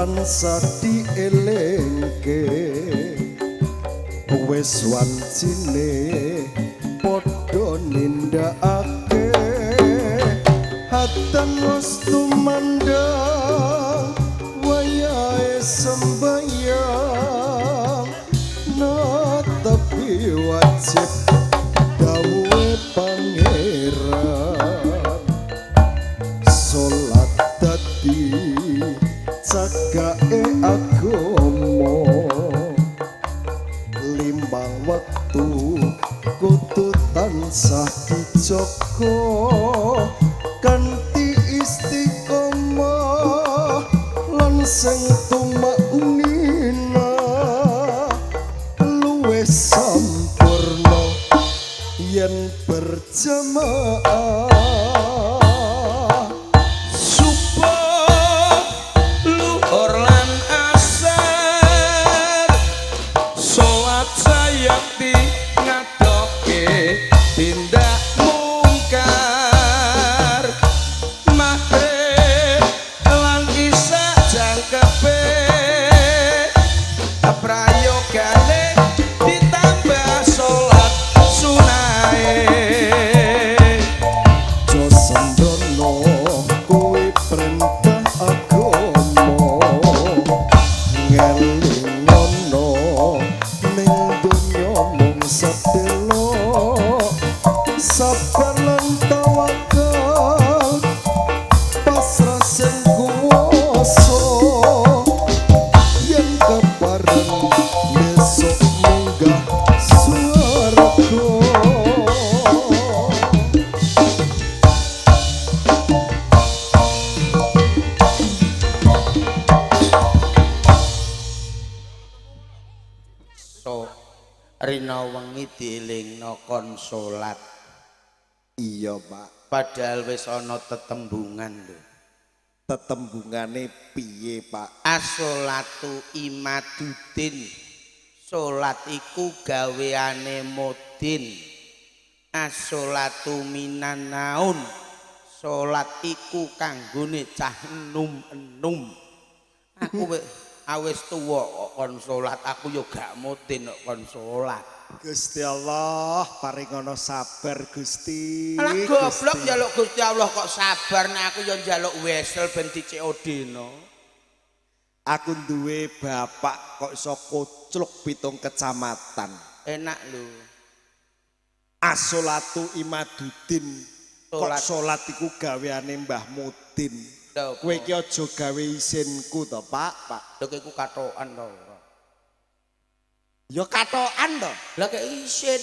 tansah dielingke wis wancine padha nindakake hatan wis tumandang wayahe sembayang tapi wajib dawuhe pangeran salat dadi cagake agama limbang wektu kudu tansah dijaga kanthi istiqomah lan sing tumaknina luwih sampurna yen berjamaah. Sabar lan tawakal pasrah sing kuwasa yen kepareng besok munggah swarga. So rina wengi dielingno kon salat. Iya Pak, Padahal wis ana tetembungan lho. tetembungane piye Pak? As-sholatu imaduddin. Salat iku gaweane mudin. As-sholatu minan naun. Salat iku kanggone cah enum-enum. Aku wis tuwa kok kon salat, aku yo gak mudin kok kon salat. Gusti Allah paringono sabar Gusti. Lah goblok njaluk Gusti Allah kok sabar, nek aku yo njaluk wesel ben dicodeno. Aku duwe bapak kok iso kocluk 7 kecamatan. Enak lho. As-sholatu imaduddin. Kok salat iku gaweane Mbah Mudin. Kowe iki aja gawe isinku to, Pak. Pak. Lho iku katokan to. Ya katokan to. Lah kek isin.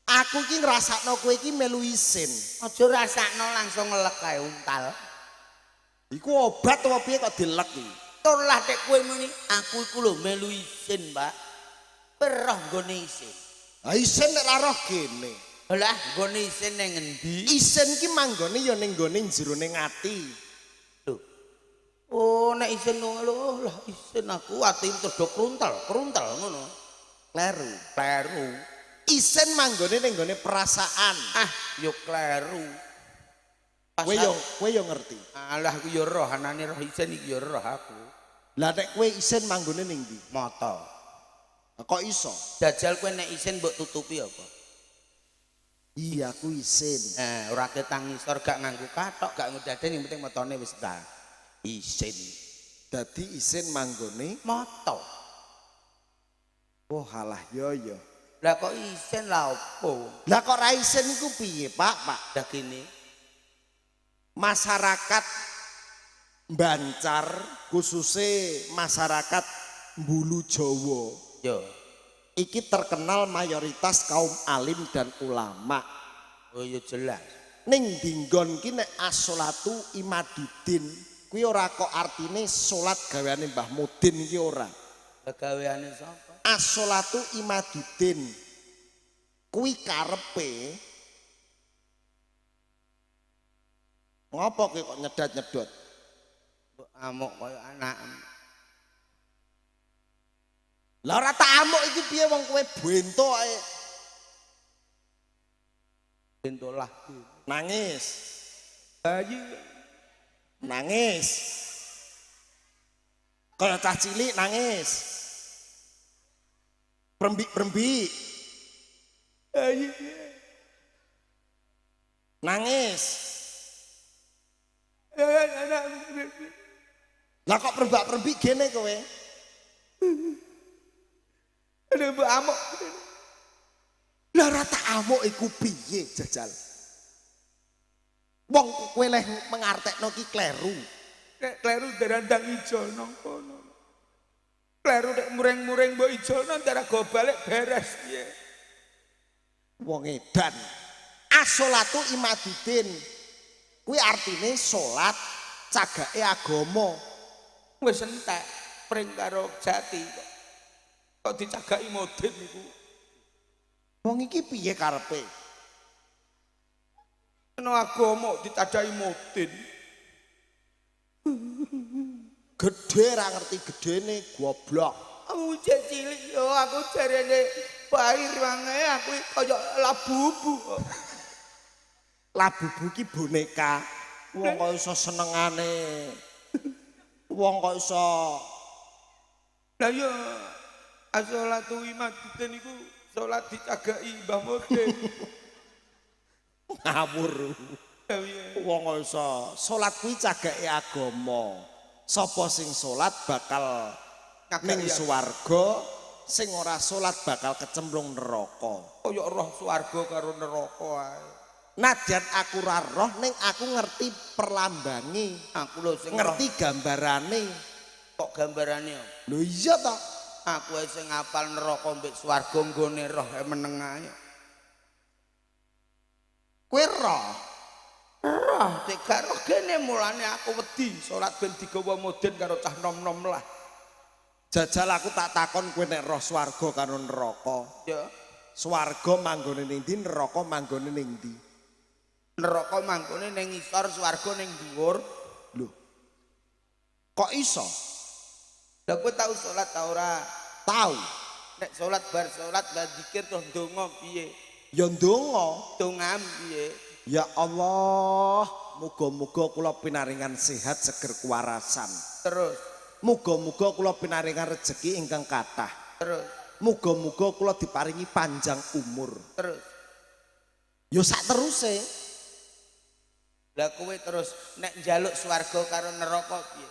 Aku iki ngrasakno kowe iki melu isin. Aja rasakno langsung ngelek kae untal. Iku obat apa piye kok dilek iki? Tur lah nek kowe muni aku iku lho melu isin, Mbak. Perah nggone isin. Ha isin nek ra roh kene. Lah nggone isin ning endi? Isin ki manggone ya ning nggone jerone ati. Lho. Oh, nek isin lho, lah isin aku ati terus kruntel ngono. Kleru. Isin manggone ning nggone perasaan. Ah, yo kleru. Kowe yo ngerti. Alah aku yo roh, anane roh isin iki yo roh aku. Lah nek kowe isin manggone ning ndi? Mata. Kok iso? Jajal kowe nek isin mbok tutupi apa? Iya aku isin. Ora ketang ngisor gak nganggo katok, gak ngudaden yang penting metone wis ta. Isin. Dadi isin manggone Mata. oh halah yo. Lah kok isin lah opo? Lah kok ra isin iku piye, Pak? Lah gini. Masyarakat Bancar khususnya masyarakat Bulu Jawa. Yo. Iki terkenal mayoritas kaum alim dan ulama. Oh ya jelas. Ning dinggon ki nek as-sholatu imaduddin kuwi ora kok artine salat gaweane Mbah Mudin iki ora. Gaweane sapa? As-sholatu imaduddin kuwi karepe ngopo kok nyedat-nyedot? Mbok amuk kaya anak. Lah ora tak amuk iki piye wong kowe bento ae. Bento lah. Nangis. Bayi Nangis. Kaya cah cilik nangis. Brembik-brembik. Nangis. Lah kok perbak-perbik gene kowe? Ada mbok amuk. Lah rata amuk iku piye jajal? Wong kowe leh mengartekno ki kleru. Nek kleru darandang ijo nang kono. Kleru nek mureng-mureng mbok ijo nang darah go balik beres piye. Wong edan. As-sholatu imaduddin. Kuwi artine salat cagake agama. Wis entek pring karo jati kok. Kok dicagaki mudin niku. Wong iki piye karepe? Ana agama ditadai mudin. Gedhe ra ngerti gedene goblok. Aku cilik yo aku jarene bayi wange aku kaya labubu. Labubu ki boneka. Wong kok iso senengane. Wong kok iso Lah yo as-sholatu imaduddin niku salat dicagaki Mbah Mudin. ngawur. Wong kok iso salat kuwi cagake agama. Sapa sing salat bakal ning swarga, sing ora salat bakal kecemplung neraka. Kaya roh swarga karo neraka ae. Nadyan aku ra roh ning aku ngerti perlambange. Aku lho sing Ngerti gambarane. Kok gambarane? Lho iya ta? Aku ae sing ngapal neraka mbek swarga nggone roh meneng ae. Kowe roh. Roh nek gak roh kene mulane aku wedi salat ben digawa mudin karo cah nom-nom lah. Jajal aku tak takon kowe nek roh swarga karo neraka. Ya, Swarga manggone ning ndi, neraka manggone ning ndi? neraka mangkone ning ngisor, swarga ning dhuwur. Lho. Kok iso? Lah kowe tau salat ta ora? Tau. Nek salat bar salat lah zikir terus ndonga piye? Ya ndonga. Dongam piye? Ya Allah, muga-muga kula pinaringan sehat seger kewarasan. Terus, Muga-muga kula pinaringan rejeki ingkang kathah. terus, Muga-muga kula diparingi panjang umur. terus. Ya sak teruse. Lah kowe terus nek njaluk swarga karo neraka piye?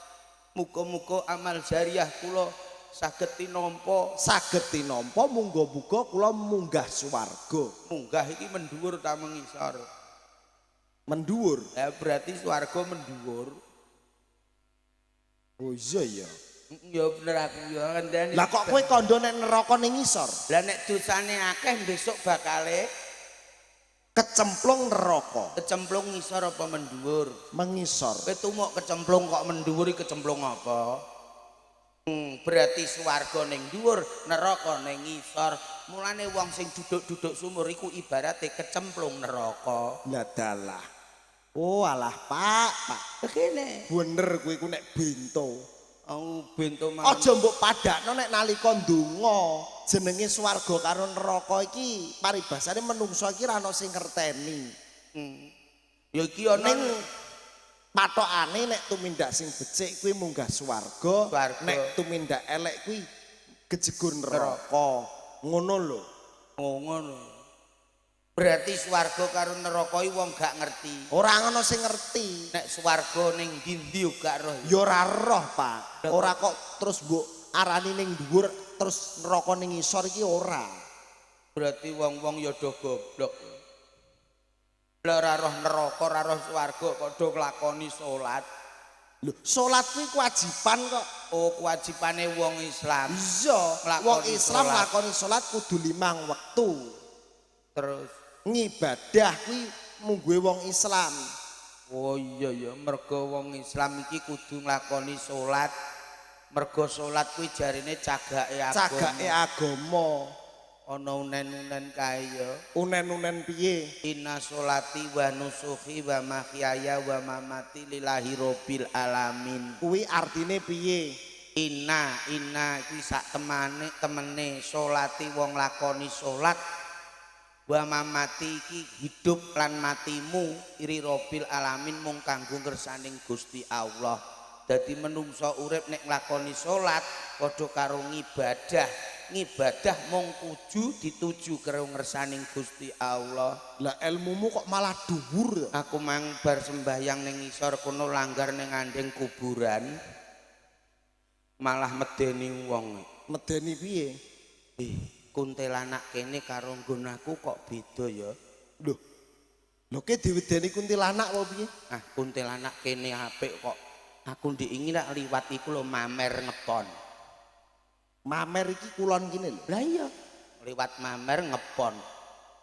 Muga-muga amal jariah kula saged tinampa, Saged tinampa muga-muga kula munggah swarga. munggah iki mendhuwur ta mengisor. Mendhuwur. Lah berarti swarga mendhuwur. Oh iya ya. Ya bener aku ya ngandani. Lah kok kowe kandha nek neraka ning ngisor? Lah nek dosane akeh besok bakale Kecemplung neraka. kecemplung ngisor apa mendhuwur? Mengisor. Kowe tumuk kecemplung kok mendhuwur iki kecemplung apa? Berarti swarga ning dhuwur, neraka ning ngisor. Mulane wong sing duduk-duduk sumur iku ibarate kecemplung neraka. Lah dalah. Oh alah Pak. Begini. Bener kowe iku nek bento. Oh bento mawon. Aja mbok padakno nek nalika ndonga jenenge swarga karo neraka iki paribasane menungso iki ra ono sing ngerteni. Ya iki ana Ning patokane nek tumindak sing becik kuwi munggah swarga, nek tumindak elek kuwi kejegur neraka. Ngono lho. oh ngono. Berarti swarga karo neraka iki wong gak ngerti. Ora ono sing ngerti. Nek swarga ning ndi gak roh. Ya ora roh, Pak. Ora kok terus mbok arani ning dhuwur terus neraka ning ngisor iki ora. Berarti wong-wong ya do goblok. Lah ora roh neraka, ora roh swarga kok do nglakoni salat. Lho, salat kuwi kewajiban kok. Oh, kewajibane wong Islam. Iya, wong Islam nglakoni salat kudu 5 wektu. Terus Ngibadah kuwi mungguhe wong Islam. oh iya ya, mergo wong Islam iki kudu nglakoni salat. Mergo salat kuwi jarine cagake agama. Cagake agama. Ana unen-unen kae ya. Unen-unen piye? Inna sholati wa nusuhi wa mahyaya wa mamati lillahi rabbil alamin. Kuwi artine piye? Inna iki sak temene sholati wong lakoni salat wa mamati iki hidup lan matimu iri rabbil alamin mung kanggo ngersaning Gusti Allah. Dadi menungso urip nek nglakoni salat padha karo ngibadah. Ngibadah mung dituju karo ngersaning Gusti Allah. Lah ilmumu kok malah dhuwur. Aku mang bar sembahyang ning ngisor kono langgar ning ngandheng kuburan. Malah medeni wong. Medeni piye? Kuntilanak kene karo nggon aku kok beda ya. Lho ke diwedeni kuntilanak apa piye? Ah, kuntilanak kene apik kok. Aku ndek ingin nak liwat iku lho mamer ngepon. Mamer iki kulon kene lho. Lah iya, liwat mamer ngepon.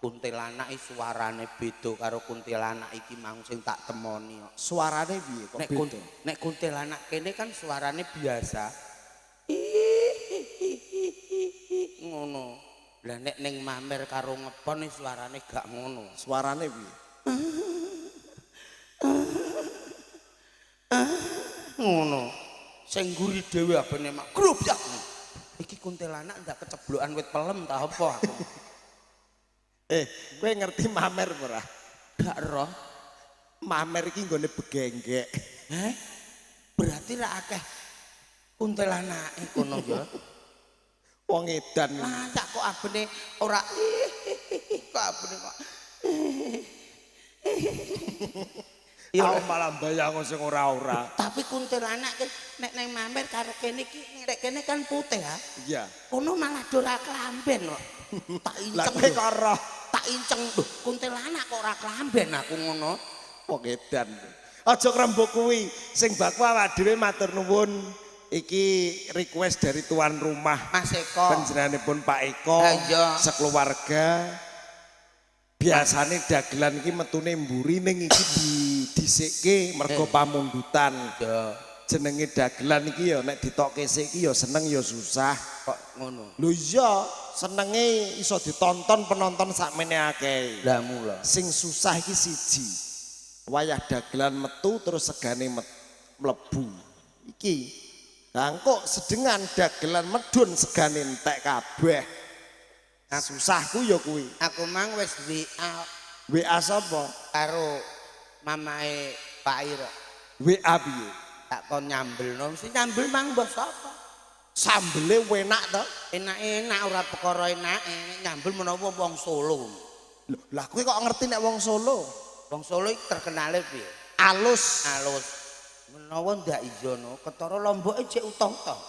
Kuntilanak iki suarane beda karo kuntilanak iki mau sing tak temoni kok. Suarane piye kok beda? Nek kuntilanak kene kan suarane biasa. Ngono. Lah nek ning mamer karo ngepon iki suarane gak ngono. Suarane piye? Ngono. Sing nguri dhewe abene mak grobyak. Iki kuntilanak ndak keceblokan wit pelem ta apa aku. Kowe ngerti mamer ora? Gak roh. Mamer iki nggone begenggek. Berarti ra akeh kuntilanake kono ya. Wong edan. Lah tak kok abene ora kok abene kok. Aku malah bayang sing ora-ora. Tapi kuntilanak nek nang mamer karo kene iki nek kene kan putih ha. Iya. Kono malah ora klamben kok. Tak Lah inceng. kowe kok roh Tak inceng lho, kuntilanak kok ora klamben aku ngono. wong edan. Aja krembuk kuwi. Sing baku awak dhewe matur nuwun. Iki request dari tuan rumah. Mas Eko. Panjenenganipun Pak Eko. Iya. Sekeluarga. Biasane dagelan iki metune mburi ning iki disikke mergo pamundutan. Ya. Jenenge dagelan iki ya nek ditokke sik iki ya seneng ya susah. Kok ngono? Lho iya, senenge iso ditonton penonton sakmene akeh. Lah mula. Sing susah iki siji. Wayah dagelan metu terus segane mlebu. Iki. Lah kok sedengan dagelan medun segane entek kabeh. Susahku ya kuwi. Aku mang wis WA WA sapa? karo mamae Pak Ira. WA piye? Tak kon nyambelno, mesti nyambel mang mbah sapa? Sambele enak to? Enak-enak ora perkara enake, nyambel menawa wong Solo. Lho, lah kowe kok ngerti nek wong Solo? Wong Solo iki terkenale piye? Alus. Alus. Menawa ndak ijono, ketara lomboke jek utuh-utuh.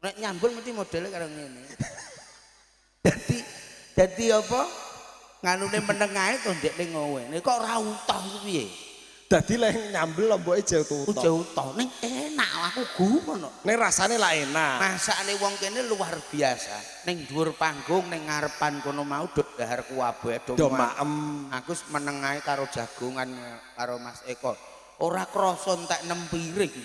Nek nyambel mesti modele karo ngene. Dadi apa? Nganune meneng ae to ndekne ngowe. Nek kok ora utuh iki piye? Dadi lek nyambel lomboke jauh tutuk. Jauh utuh ning enak aku gumun kok. Ning rasane lah enak. Masakane wong kene luar biasa. Ning dhuwur panggung ning ngarepan kono mau do dahar kuwabe Do maem. Aku meneng ae karo jagongan karo Mas Eko. Ora krasa entek 6 piring.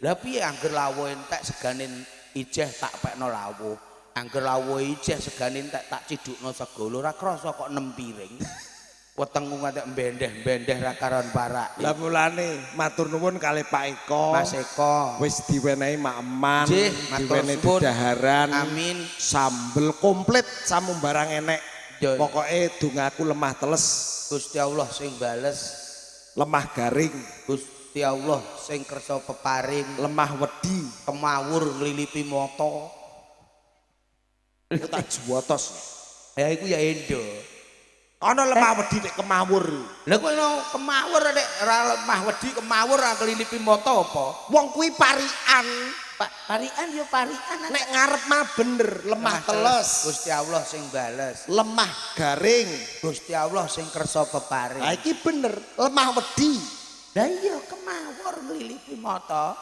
Lah piye angger lawuh entek segane ijeh tak pekno lawuh. Angger lawuh ijeh segane entek tak cidukno sego. Ora krasa kok 6 piring. Wetengku ngantek mbendeh-mbendeh ra karon parak. Lah mulane matur nuwun kalih Pak Eko. Mas Eko Wis diwenehi maeman, Nggih, matur diwenehi suwun. daharan. Amin. Sambel komplit samumbarang enek. Ya. Pokoke dongaku lemah teles, Gusti Allah sing bales. lemah garing, Gusti Allah sing kersa peparing, lemah wedi. kemawur nglilipi mata. Iku tak juwotos. Ya iku ya endo. Ana lemah wedi nek kemawur. Lha kowe no kemawur nek ora lemah wedi kemawur ora nglilipi mata apa? Wong kuwi parikan. Parikan ya parikan. Nek ngarep mah bener, lemah teles, Gusti Allah sing bales. lemah garing. Gusti Allah sing kersa peparing. Lah iki bener, lemah wedi. Lah iya kemawur nglilipi mata.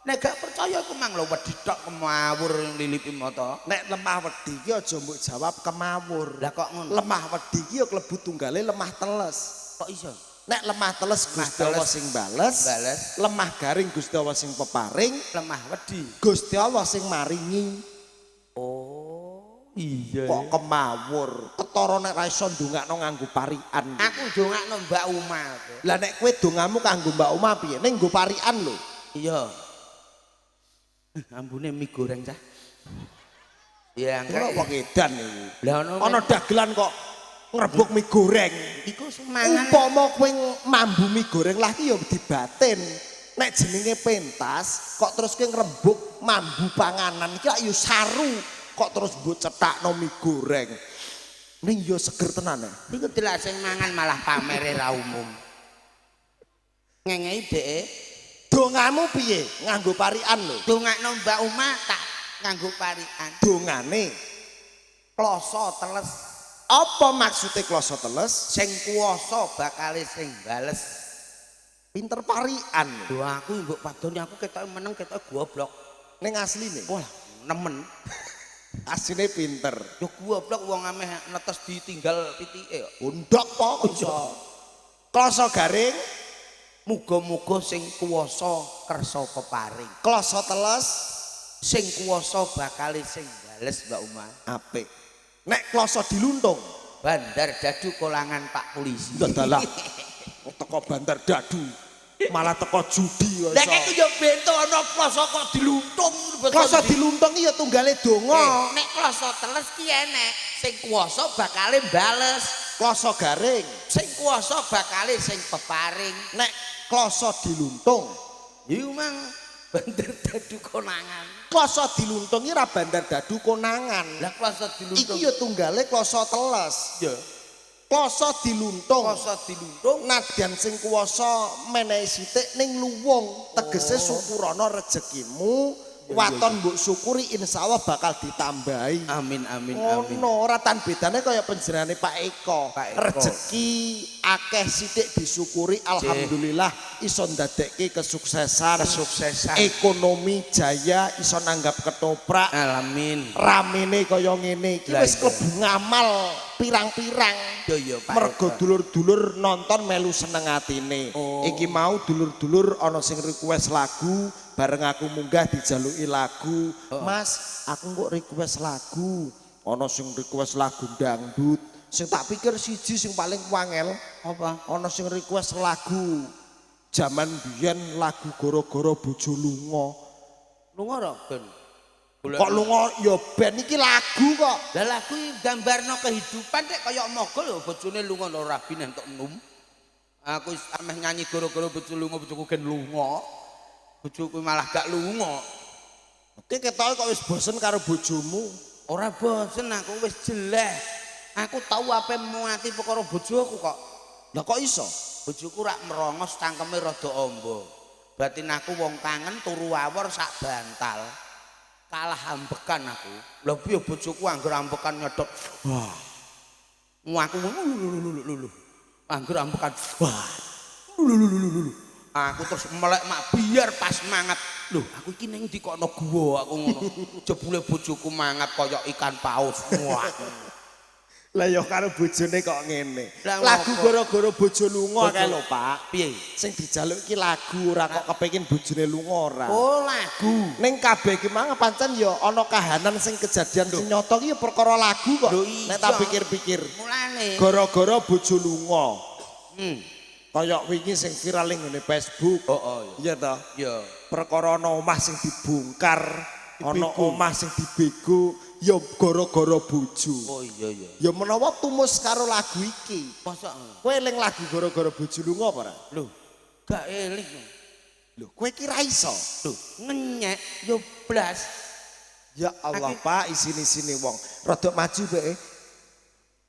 Nek gak percaya aku mang lho wedi tok kemawur nglilipi mata. Nek lemah wedi ki aja mbok jawab kemawur. Lah kok ngono? Lemah wedi ki ya klebu tunggale lemah teles. Kok iso? Nek lemah teles Gusti Allah sing bales, lemah garing Gusti Allah sing peparing, Lemah wedi. Gusti Allah sing maringi. Oh, iya. Kok kemawur? Ketara nek ra iso ndongakno nganggo parikan. Aku ndongakno Mbak Uma. Lah nek kowe dongamu kanggo Mbak Uma piye? Ning nggo parikan lho. Iya. Ambune mie goreng cah. Ya Ora angkat. kok edan iku. Lah Ana dagelan kok ngrebuk mie goreng. iku sing mangan. Umpama kowe mambu mie goreng lah ki ya dibatin. nek jenenge pentas kok terus kowe ngrembug mambu panganan iki lak yo saru kok terus mbok cetakno mie goreng ning yo seger tenan. Iku delok sing mangan malah pamere ra umum. Ngengei dheke. Dongamu piye? Nganggo parikan lho. Dongakno Mbak Uma tak nganggo parikan. Dongane Kloso teles apa maksudnya kloso teles? sing kuwasa bakale sing bales. Pinter parikan. Lho aku mbok padoni aku ketoke meneng ketoke goblok. Ning asline. Wah, nemen. Asline pinter. Yo goblok wong ameh netes ditinggal pitike kok. Undok po iso. Kloso garing, Muga-muga sing kuwasa kersa peparing. kloso teles, Sing kuwasa bakale sing bales Mbak Uma. apik. Nek kloso diluntung, Bandar Dadu Kolangan Pak Polisi. dalah. Teko Bandar Dadu, malah teko judi kok Lah iso. kek yo bento ana kloso kok diluntung. Kloso diluntung iki ya tunggale donga. Nek kloso teles ki enek, sing kuwasa bakale bales. Kloso garing, Sing kuwasa bakale sing peparing. nek kloso diluntung. Iku mang Bandar Dadu Konangan. Kloso diluntung iki ra Bandar Dadu konangan. Lah kloso diluntung. Iki ya tunggale kloso teles. Ya. Kloso diluntung. Kloso diluntung. Nadyan sing kuwasa menehi sithik ning luwung, tegese syukurana rezekimu, waton mbok syukuri insyaallah bakal ditambahi. Amin amin amin. Ono ora tan bedane kaya panjenengane Pak Eko. Pak Eko. Rezeki akeh sithik disyukuri alhamdulillah iso ndadekke kesuksesan. Ekonomi jaya iso nanggap ketoprak. Amin. Ramene kaya ngene iki Lah wis iya. klebu ngamal pirang-pirang. Yo yo Pak. Mergo dulur-dulur nonton melu seneng atine. Oh. Iki mau dulur-dulur ana sing request lagu, bareng aku munggah dijaluki lagu. Mas, aku kok request lagu. Ana sing request lagu dangdut. Sing tak pikir siji sing paling wangel, Apa? ana sing request lagu jaman biyen lagu Goro-goro bojo lunga. Lunga ora ben. Kok lunga ya ben iki lagu kok. Lah lagu iki gambarno kehidupan nek kaya mogol lho bojone lunga lho rabi entuk enum. Aku wis ameh nyanyi gara-gara bojo lunga bojoku gen lunga. Bojoku malah gak lunga. Oke ketoke kok wis bosen karo bojomu. Ora bosen aku wis jeleh. Aku tahu apa mau nganti perkara bojoku kok. Lah kok iso? Bojoku rak merongos cangkeme rada amba. Batin aku wong kangen turu awor sak bantal. Kalah ambekan aku. Lha piye bojoku angger ambekan nyedot. Wah. Aku lulu. Angger ambekan. Wah. Lulu. Aku terus melek mak biar pas mangat. Loh, aku iki ning ndi kok ana guwa aku ngono. Jebule bojoku mangat kaya ikan paus. Wah. Lah ya karo bojone kok ngene. Lah Lagu ngopo? gara-gara bojo lunga kae lho, Pak. Piye? Sing dijaluk iki lagu ora kok kepengin bojone lunga ora. Oh, lagu. Ning kabeh iki mang pancen ya ana kahanan sing kejadian sing nyata iki ya perkara lagu kok. Lho, iya. Nek tak pikir-pikir. Mulane. Gara-gara bojo lunga. Hmm. Kaya wingi sing viral ning ngene Facebook. Oh, Iya ta? ya. Perkara ana omah sing dibongkar, ana omah sing dibego, ya gara-gara bojo. Oh iya. Ya menawa tumus karo lagu iki. Masa Kowe eling lagu gara-gara bojo lunga apa ora? lho, gak eling. Lho, kowe kira iso? Lho, ngenyek yo blas. Ya Allah, Pak, isini-sini wong. Rada maju bae.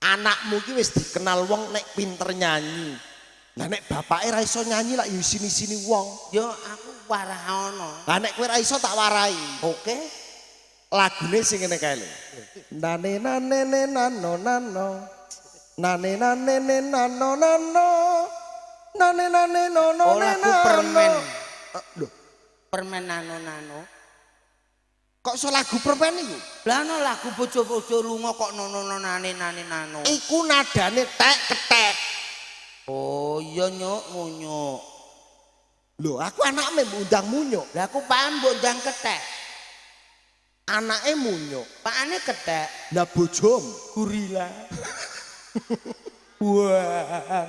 Anakmu ki wis dikenal wong nek pinter nyanyi. Lah nek bapake ra iso nyanyi lak ya isini-sini wong. Yo aku warah ana. Lah nek kowe ra iso tak warai. Oke. Lagune sing ngene kae lho. Nane nane nano nano. Nane nane nano nano. Nane nane nono Oh, lagu permen. Lho, Permen nano. kok iso lagu permen iku? Lah ana lagu bojo-bojo lunga kok nane nano. Iku nadane tek ketek. Oh iya nyuk munyuk. Lho, aku anakmu undang munyuk. Lah aku paham bondang ketek. Anake munyuk. Pakane ketek. Lah bojomu Gurila. Wah.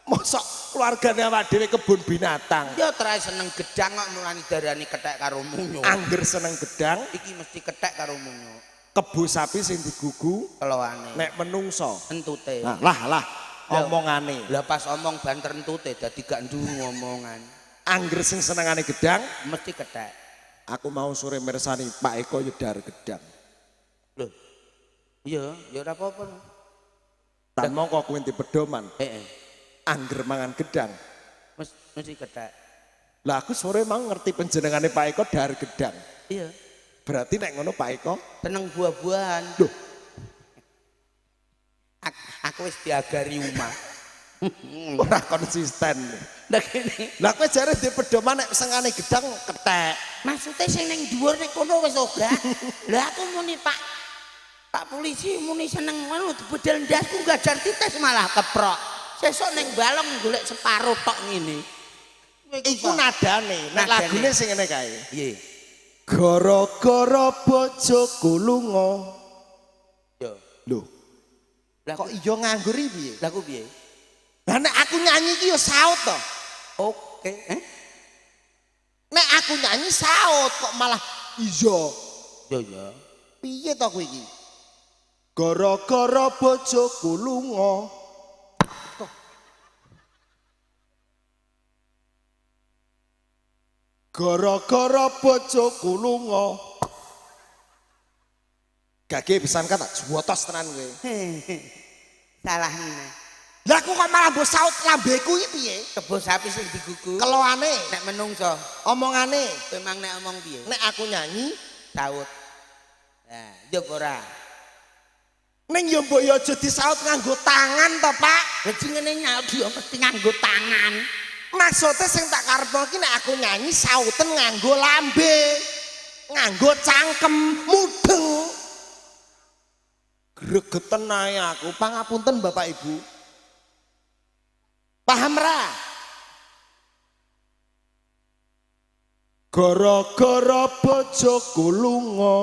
mosok keluargane awak dhewe kebun binatang. Ya terae seneng gedang kok mulane darani ketek karo munyuk. Angger seneng gedang, Iki mesti ketek karo munyuk. kebo sapi sing digugu Keloane. nek menungso. Entute. Nah, lah omongane. Lah pas omong banter entute dadi gak ndungu omongan. Angger sing senengane gedang, mesti kethek. aku mau sore mirsani Pak Eko yo dahar gedang. Lho. Iya, ya ora apa-apa. Tak mongko kuwi enti pedoman. Heeh. Angger mangan gedang. Mesti kethek. Lah aku sore mau ngerti penjenengane Pak Eko dahar gedang. Iya. Berarti nek ngono Pak Eko Seneng buah-buahan. Loh. Aku wis diagari Uma. ora konsisten. Lah kene. Lah kowe jare di pedoman nek sengane gedang kethek. Maksudnya sing ning dhuwur nek kono wis ogah. Lah aku muni Pak polisi muni seneng ngono dibedel ndasku gajar titis malah keprok. Sesuk ning balong golek separo tok ngene. Iku nadane, nek lagune sing ngene kae. Piye? Gara-gara bojoku lunga. Yo. Lho, Lah kok iya nganggur iki piye? Lah ku piye? Lah nek aku nyanyi iki ya saut to. Oke, Nek aku nyanyi saut kok malah iya. Ya. Piye to kowe iki? Gara-gara bojoku lunga. Gara-gara bojoku lunga. Gage pisan kan tak juwotos tenan kowe. Salah meneh. Lah aku kok malah mbok saut lambeku iki piye? Kebo sapi sing digugu. Keloane, Nek menungso, omongane. kowe mang nek omong piye? Nek aku nyanyi, Saut. Nah, yo ora. ning yo mbok yo aja disaut nganggo tangan to, Pak. Lah ngene nyaut yo mesti nganggo tangan. Maksudnya sing tak karepno iki nek aku nyanyi sauten nganggo lambe. Nganggo cangkem mudeng. Gregeten ae aku. Pangapunten Bapak Ibu. Paham ra? Gara-gara bojoku lunga.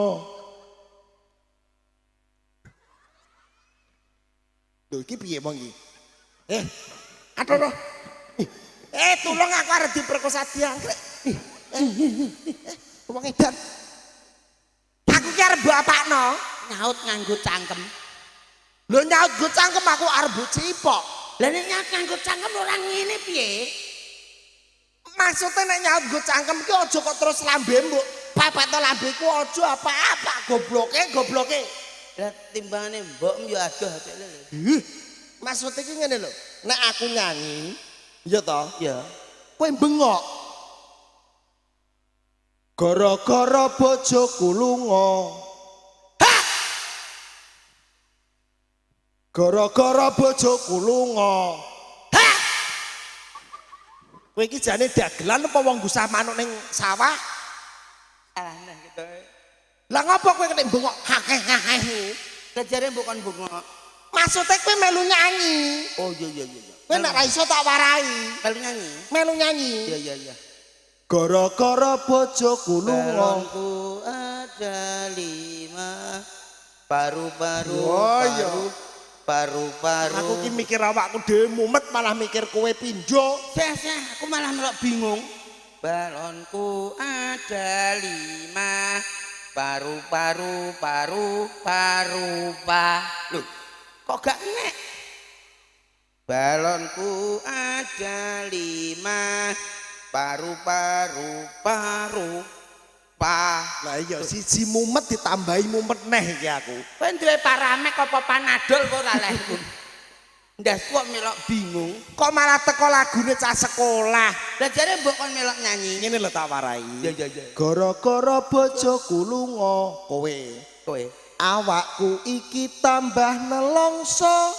Lho iki piye mong iki? Aduh. Tulung aku arep diperkosa diangkrek. Wong edan. Aku ki arep mbok apakno? Nyaut nganggo cangkem. Lho nyaut go cangkem aku arep mbok cipok. Lah nek nyaut nganggo cangkem ora ngene piye? Maksudnya nek nyaut go cangkem ki aja kok terus lambe mbok. Papat to lambeku aja apa-apa gobloke. Lah timbangane mbok yo adoh atik lho. Maksudnya ki ngene lho. Nek aku nyanyi, iya toh? Ya. Kowe bengok. Gara-gara bojoku lunga. Gara-gara bojoku lunga. Kowe iki jane dagelan apa wong gusah manuk ning sawah? Salah nah gitu. Lah ngopo kowe nek bengok hakeh. Lah jare mbok kon bengok. Maksudnya kowe melu nyanyi. Oh iya. Kowe nek ra iso tak warai. Melu nyanyi. Melu nyanyi. Iya. Gara-gara bojoku lunga. Balonku ada 5 paru-paru. Oh, iya. Paru-paru. Aku ki mikir awakku dhewe mumet malah mikir kowe pindho. Seh, aku malah melok bingung. Balonku ada 5 paru-paru Loh, kok gak nek? Balonku ada 5 paru-paru. Lah iya siji mumet ditambahi mumet neh iki aku. Kowe duwe paramek apa panadol kok ora lehku. Ndas kok melok bingung. Kok malah teko lagune cah sekolah. Lah jare mbok kon melok nyanyi. Ngene lho tak warai. Ya. Gara-gara bojoku lunga, Kowe. awakku iki tambah nelongso.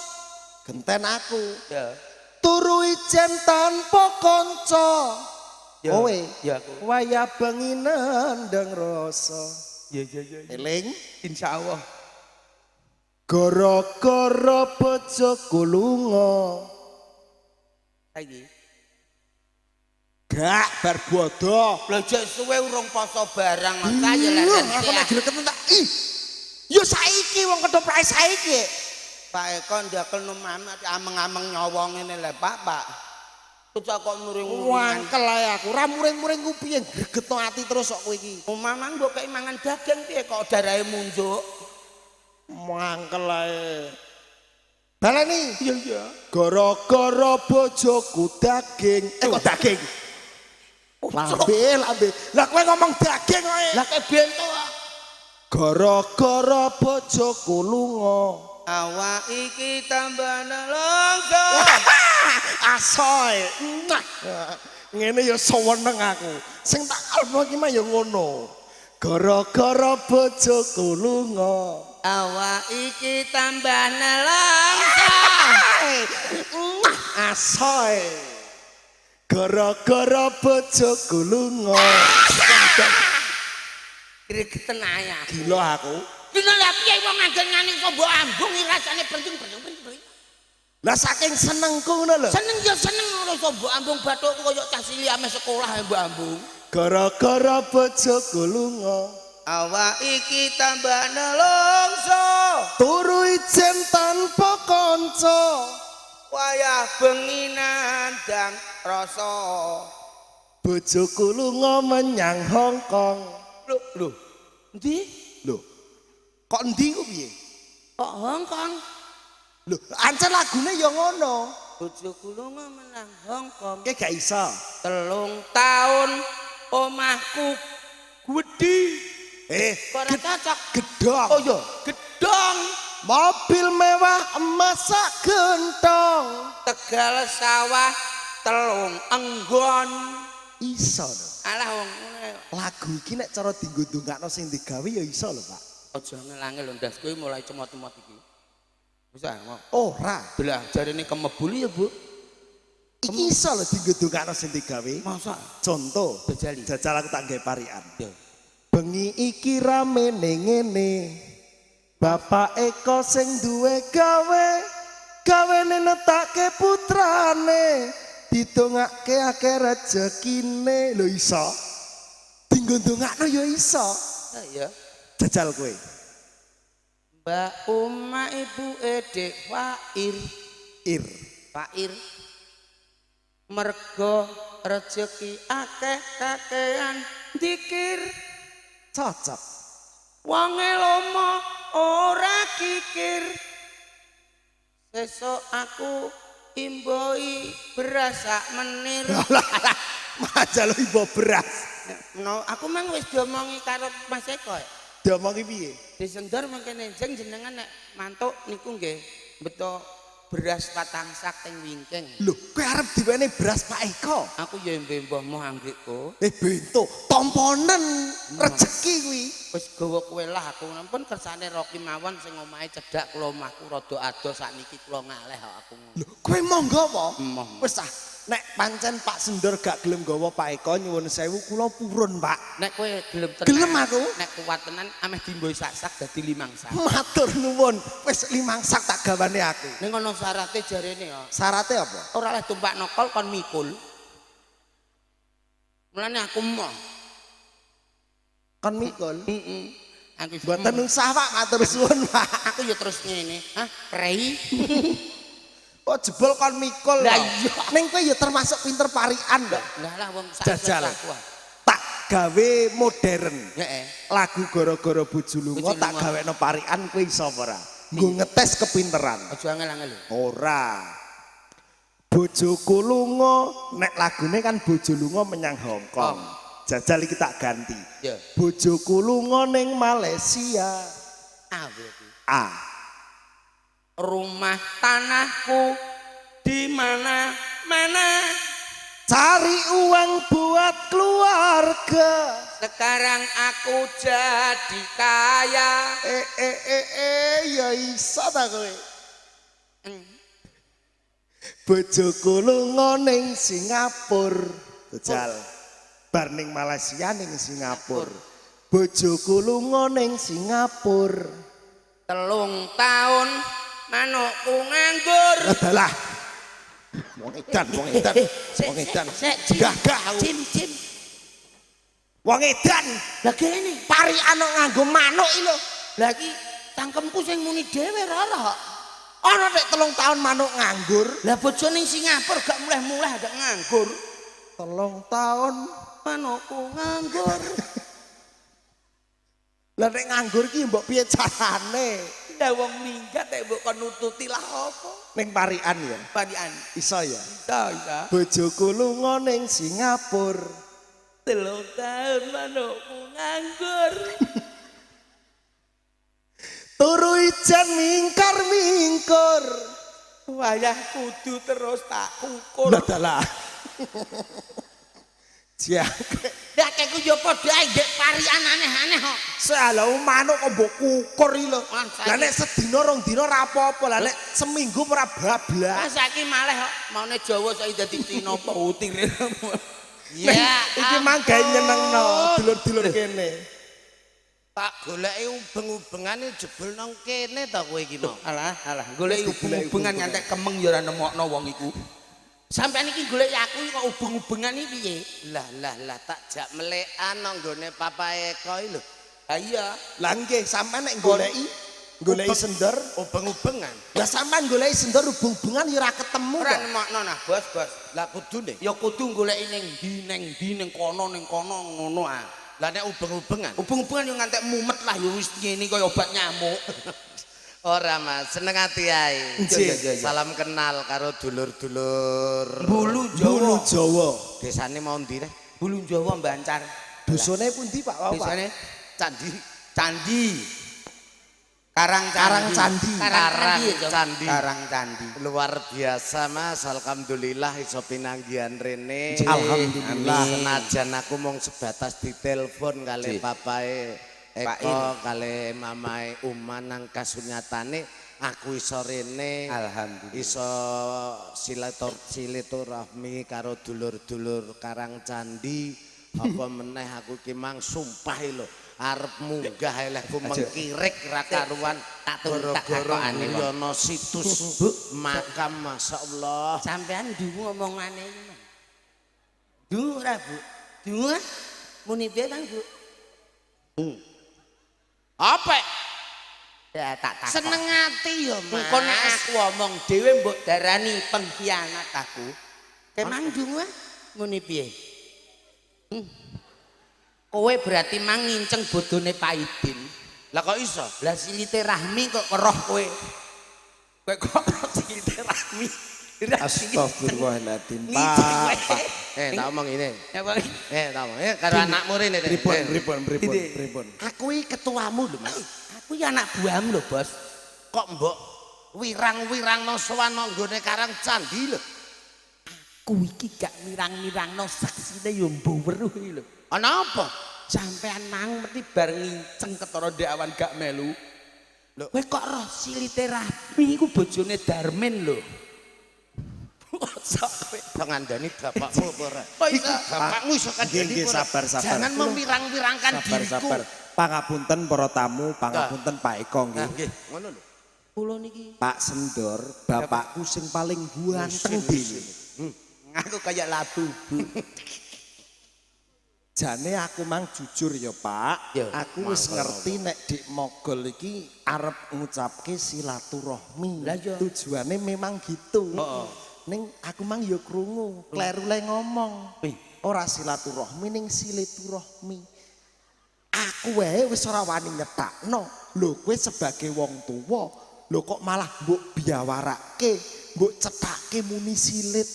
Genten aku. Ya. Turu ijen tanpa kanca. Kowe. Ya aku. Waya bengi nandang rasa. Ya. Eling, Insyaallah. gara-gara bojoku lunga. Saiki. Gak bar bodoh. Lah jek suwe urung poso barang kaya leren. Aku lagi greken tak. Ih. Yo saiki wong ketoprak saiki. Pak Eko ndakel nomamet ameng-ameng nyawa ngene lho, Pak. Kok muring-muring. Wangkel ae aku. Ra muring-muring ku piye gregetno ati terus kok kowe iki. Mamang mbok kei mangan daging piye kok darahe munjuk. Mangkel ae. Baleni. Iya. Gara-gara bojoku daging. Kok daging? Lambe. Lah kowe ngomong daging kowe. Lah kayak bento. Gara-gara bojoku lunga. Awak iki tambah nelongso. Asoy. Ngene ya seweneng aku. Sing tak kalno iki mah ya ngono. Gara-gara bojoku lunga. Awak iki tambah nelongso. Asoy. Gara-gara bojoku lunga. Gregeten aya. Gila aku. Dina lha piye wong nganggen ngani sombo ambung iki rasane penting. Lah saking senengku ngono lho. Seneng ya seneng karo sombo ambung bathukku koyo cah cilik ame sekolah mbok ambung. Gara-gara bojoku lunga. Awak iki tambah nelongso. Turu ijen tanpa kanca. Wayah bengi nandang rasa. Bojoku lunga menyang Hongkong. Lho. Endi? Lho. Kok endi ku piye? Kok Hongkong? Lho, ancen lagune ya ngono. Bojoku lunga menang Hongkong. Ki gak iso. 3 tahun omahku gedhi. Ora cocok. Gedhong. Oh iya, gedhong. Mobil mewah emas sak gentong. Tegal sawah 3 enggon. Iso lho. Alah wong ngene. Lagu iki nek cara dienggo ndongakno sing digawe ya iso lho, Pak. Aja ngelangel lho ndas kowe mulai cemot-cemot iki. Wis ah, mau. Ora. Belah jarene kemebuli ya, Bu. Iki iso lho dienggo ndongakno sing digawe. Masa Contoh, Jajali. jajal aku tak gawe parian. Ya. Bengi iki rame ngene. Bapak Eko sing duwe gawene netake putrane, didongake akeh rezekine. Lho iso. Dinggo ndongakno ya iso. Ya. Jajal kowe. Mbak Uma ibu Dek Fair. Fair. Mergo rezeki akeh kakean dikir. Cocok. Wonge lomo ora kikir. Sesuk aku imboi beras sak menir. Majal ibu beras. No, aku mang wis diomongi karo Mas Eko. Diomongi piye? Disendor mangkene jenengan nek mantuk niku nggih beto beras 4 sak teng wingking. Lho, kowe arep diwene beras Pak Eko. Aku ya mbah-mbahmu anggrekku. Bento, tomponen rezeki kuwi. Wis gawa kowe lah aku ampun kersane Rocky mawon sing omahe cedhak kula omahku rada ado sakniki kula ngaleh kok aku. Lho, kowe monggo apa? Emoh. Wis ah, nek pancen Pak Sendor gak gelem gawa Pak Eko nyuwun sewu kula purun, Pak. Nek kowe gelem tenan. Gelem aku. Nek kuat tenan ameh dimboi sak-sak dadi 5 sak. Matur nuwun. Wis 5 sak tak gawane aku. Ning ana syaraté jarene ya. Syaratnya apa? Ora oleh tumpak nokol kon mikul. Mulane aku emoh. Kon mikul. Heeh. Aku Mboten usah Pak, matur suwun, Pak. aku ya terus ngene. Hah, prei. Oh jebol kon mikul. Lah lho. iya. Ning kowe ya termasuk pinter parian lho. Lah lah wong Jajal. aku. Tak gawe modern. Heeh. Lagu gara-gara bojo lunga tak gawekno parian kowe iso apa ora? Nggo ngetes kepinteran. Aja angel-angel lho. Ora. Bojoku lunga, nek lagune kan bojo lunga menyang Hongkong. Jajal iki tak ganti. Ya. Bojoku lunga ning Malaysia. Berarti. A. Rumah tanahku di mana-mana. Cari uang buat keluarga. Sekarang aku jadi kaya. Ya iso ta kowe. Bojoku lunga ning Singapura. Jajal. Bar ning Malaysia ning Singapura. Bojoku lunga ning Singapura. 3 tahun manukku nganggur. Adalah. Wong edan. Wong edan. Gagah aku. Cim. Wong edan. Lah kene Parian nganggo manuk iki lho. Lah iki cangkemku sing muni dhewe ora. Ana nek 3 tahun manuk nganggur. Lah bojo ning Singapura gak muleh-muleh gak nganggur. 3 tahun Manukku nganggur. lah nek nganggur ki mbok piye carane? Lah wong minggat nek mbok kon nututi lah apa? Ning parian ya. Padian. Iso ya. Bisa. Bojoku lunga ning Singapura. 3 tahun manukmu nganggur. Turu ijan mingkar-mingkur. Wayah kudu terus tak kukur. Lah dalah. Jake. Lah keku yo padha ndek parian aneh-aneh kok. Salah manuk kok mbok kukur iki lho. Lah nek sedina rong dina ora apa-apa, lah nek seminggu ora bablas. Saiki malih kok maune Jawa saiki dadi Cina apa utir. Ya, iki mang gawe nyenengno dulur-dulur kene. Tak goleki ubeng-ubengane jebul nang kene ta kowe iki mau. Alah, goleki ubeng-ubengan ngantek kemeng ya ora nemokno wong iku. Sampeyan iki goleki aku kok ubeng-ubengan iki piye? Lah tak jak melekan nang gone Papa Eko iki lho. Ha iya. Lah nggih sampean nek goleki sender, Ubeng-ubengan. lah sampean goleki sender ubeng-ubengan ya ora ketemu Ora kok. nemokno nah, Bos. Lah kudune. Ya kudu goleki ning ndi ning kono ngono ah. Lah nek ubeng-ubengan. Ubeng-ubengan yo ngantek mumet lah ya wis ngene kaya obat nyamuk. Ora Mas, seneng ati ae. Nggih. Salam kenal karo dulur-dulur Bulu Bulu Jawa. Jawa. desane mau ndi rek? Bulu Jawa Bancar. Dosane pundi Pak Wawan? Desane Candi. Candi. Karang Candi. Candi. Karang Candi. Luar biasa Mas, alhamdulillah iso pinanggihan rene. Alhamdulillah. Senajan aku mung sebatas ditelepon kali papae Eko kali mamae Uma nang kasunyatane aku iso rene. Alhamdulillah. Iso silaturahmi karo dulur-dulur Karang Candi. Apa meneh aku ki mang sumpah lho arep munggah elehku mengkirik ra karuan gara-gara ana situs makam masyaallah. Sampean dungu omongane iki. Dungu ora, Bu? Dungu muni piye, Bang, Bu? Apa? Ya tak takon. Seneng ati ya, Mas. Engko nek aku omong dhewe mbok darani pengkhianat aku. Kemang dungu muni piye? Kowe berarti mang nginceng bodone Pak Idin. Lah kok iso? Lah silite Rahmi kok keroh kowe. Kowe kok silite Rahmi. Astagfirullahaladzim. Pak. Tak omong ini. Apa? Tak omong. Karo anakmu rene. Pripun. Aku iki ketuamu lho, Mas. Aku ya anak buahmu lho, Bos. Kok mbok wirang-wirangno sowan nang gone Karang Candi lho. Aku iki gak mirang-mirangno saksine yo mbok weruh iki lho. Ana apa? Sampean mang mesti bar nginceng ketara ndek awan gak melu. Lho, Kowe kok roh silite Rahmi iku bojone Darmin lho. Mosok kowe pengandani bapakmu apa ora? kok iso Bapakmu iso kandhani. Nggih, sabar. Jangan memirang-mirangkan diriku. Sabar. Pangapunten para tamu, pangapunten Pak Eko Nah, nggih. nggih, ngono lho. kula niki Pak Sendor, bapakku sing paling ganteng dhewe. aku kayak labu, Bu. Jane aku mang jujur ya Pak, Ya, aku wis ngerti nek Dik Mogol iki arep ngucapke silaturahmi. Lah ya. Tujuane memang gitu. Ning aku mang ya krungu, kleru le ngomong. Ora silaturahmi ning silaturahmi. Aku wae wis ora wani nyetakno. Lho kowe sebagai wong tuwa, lho kok malah mbok biawarake, mbok cetake muni silit.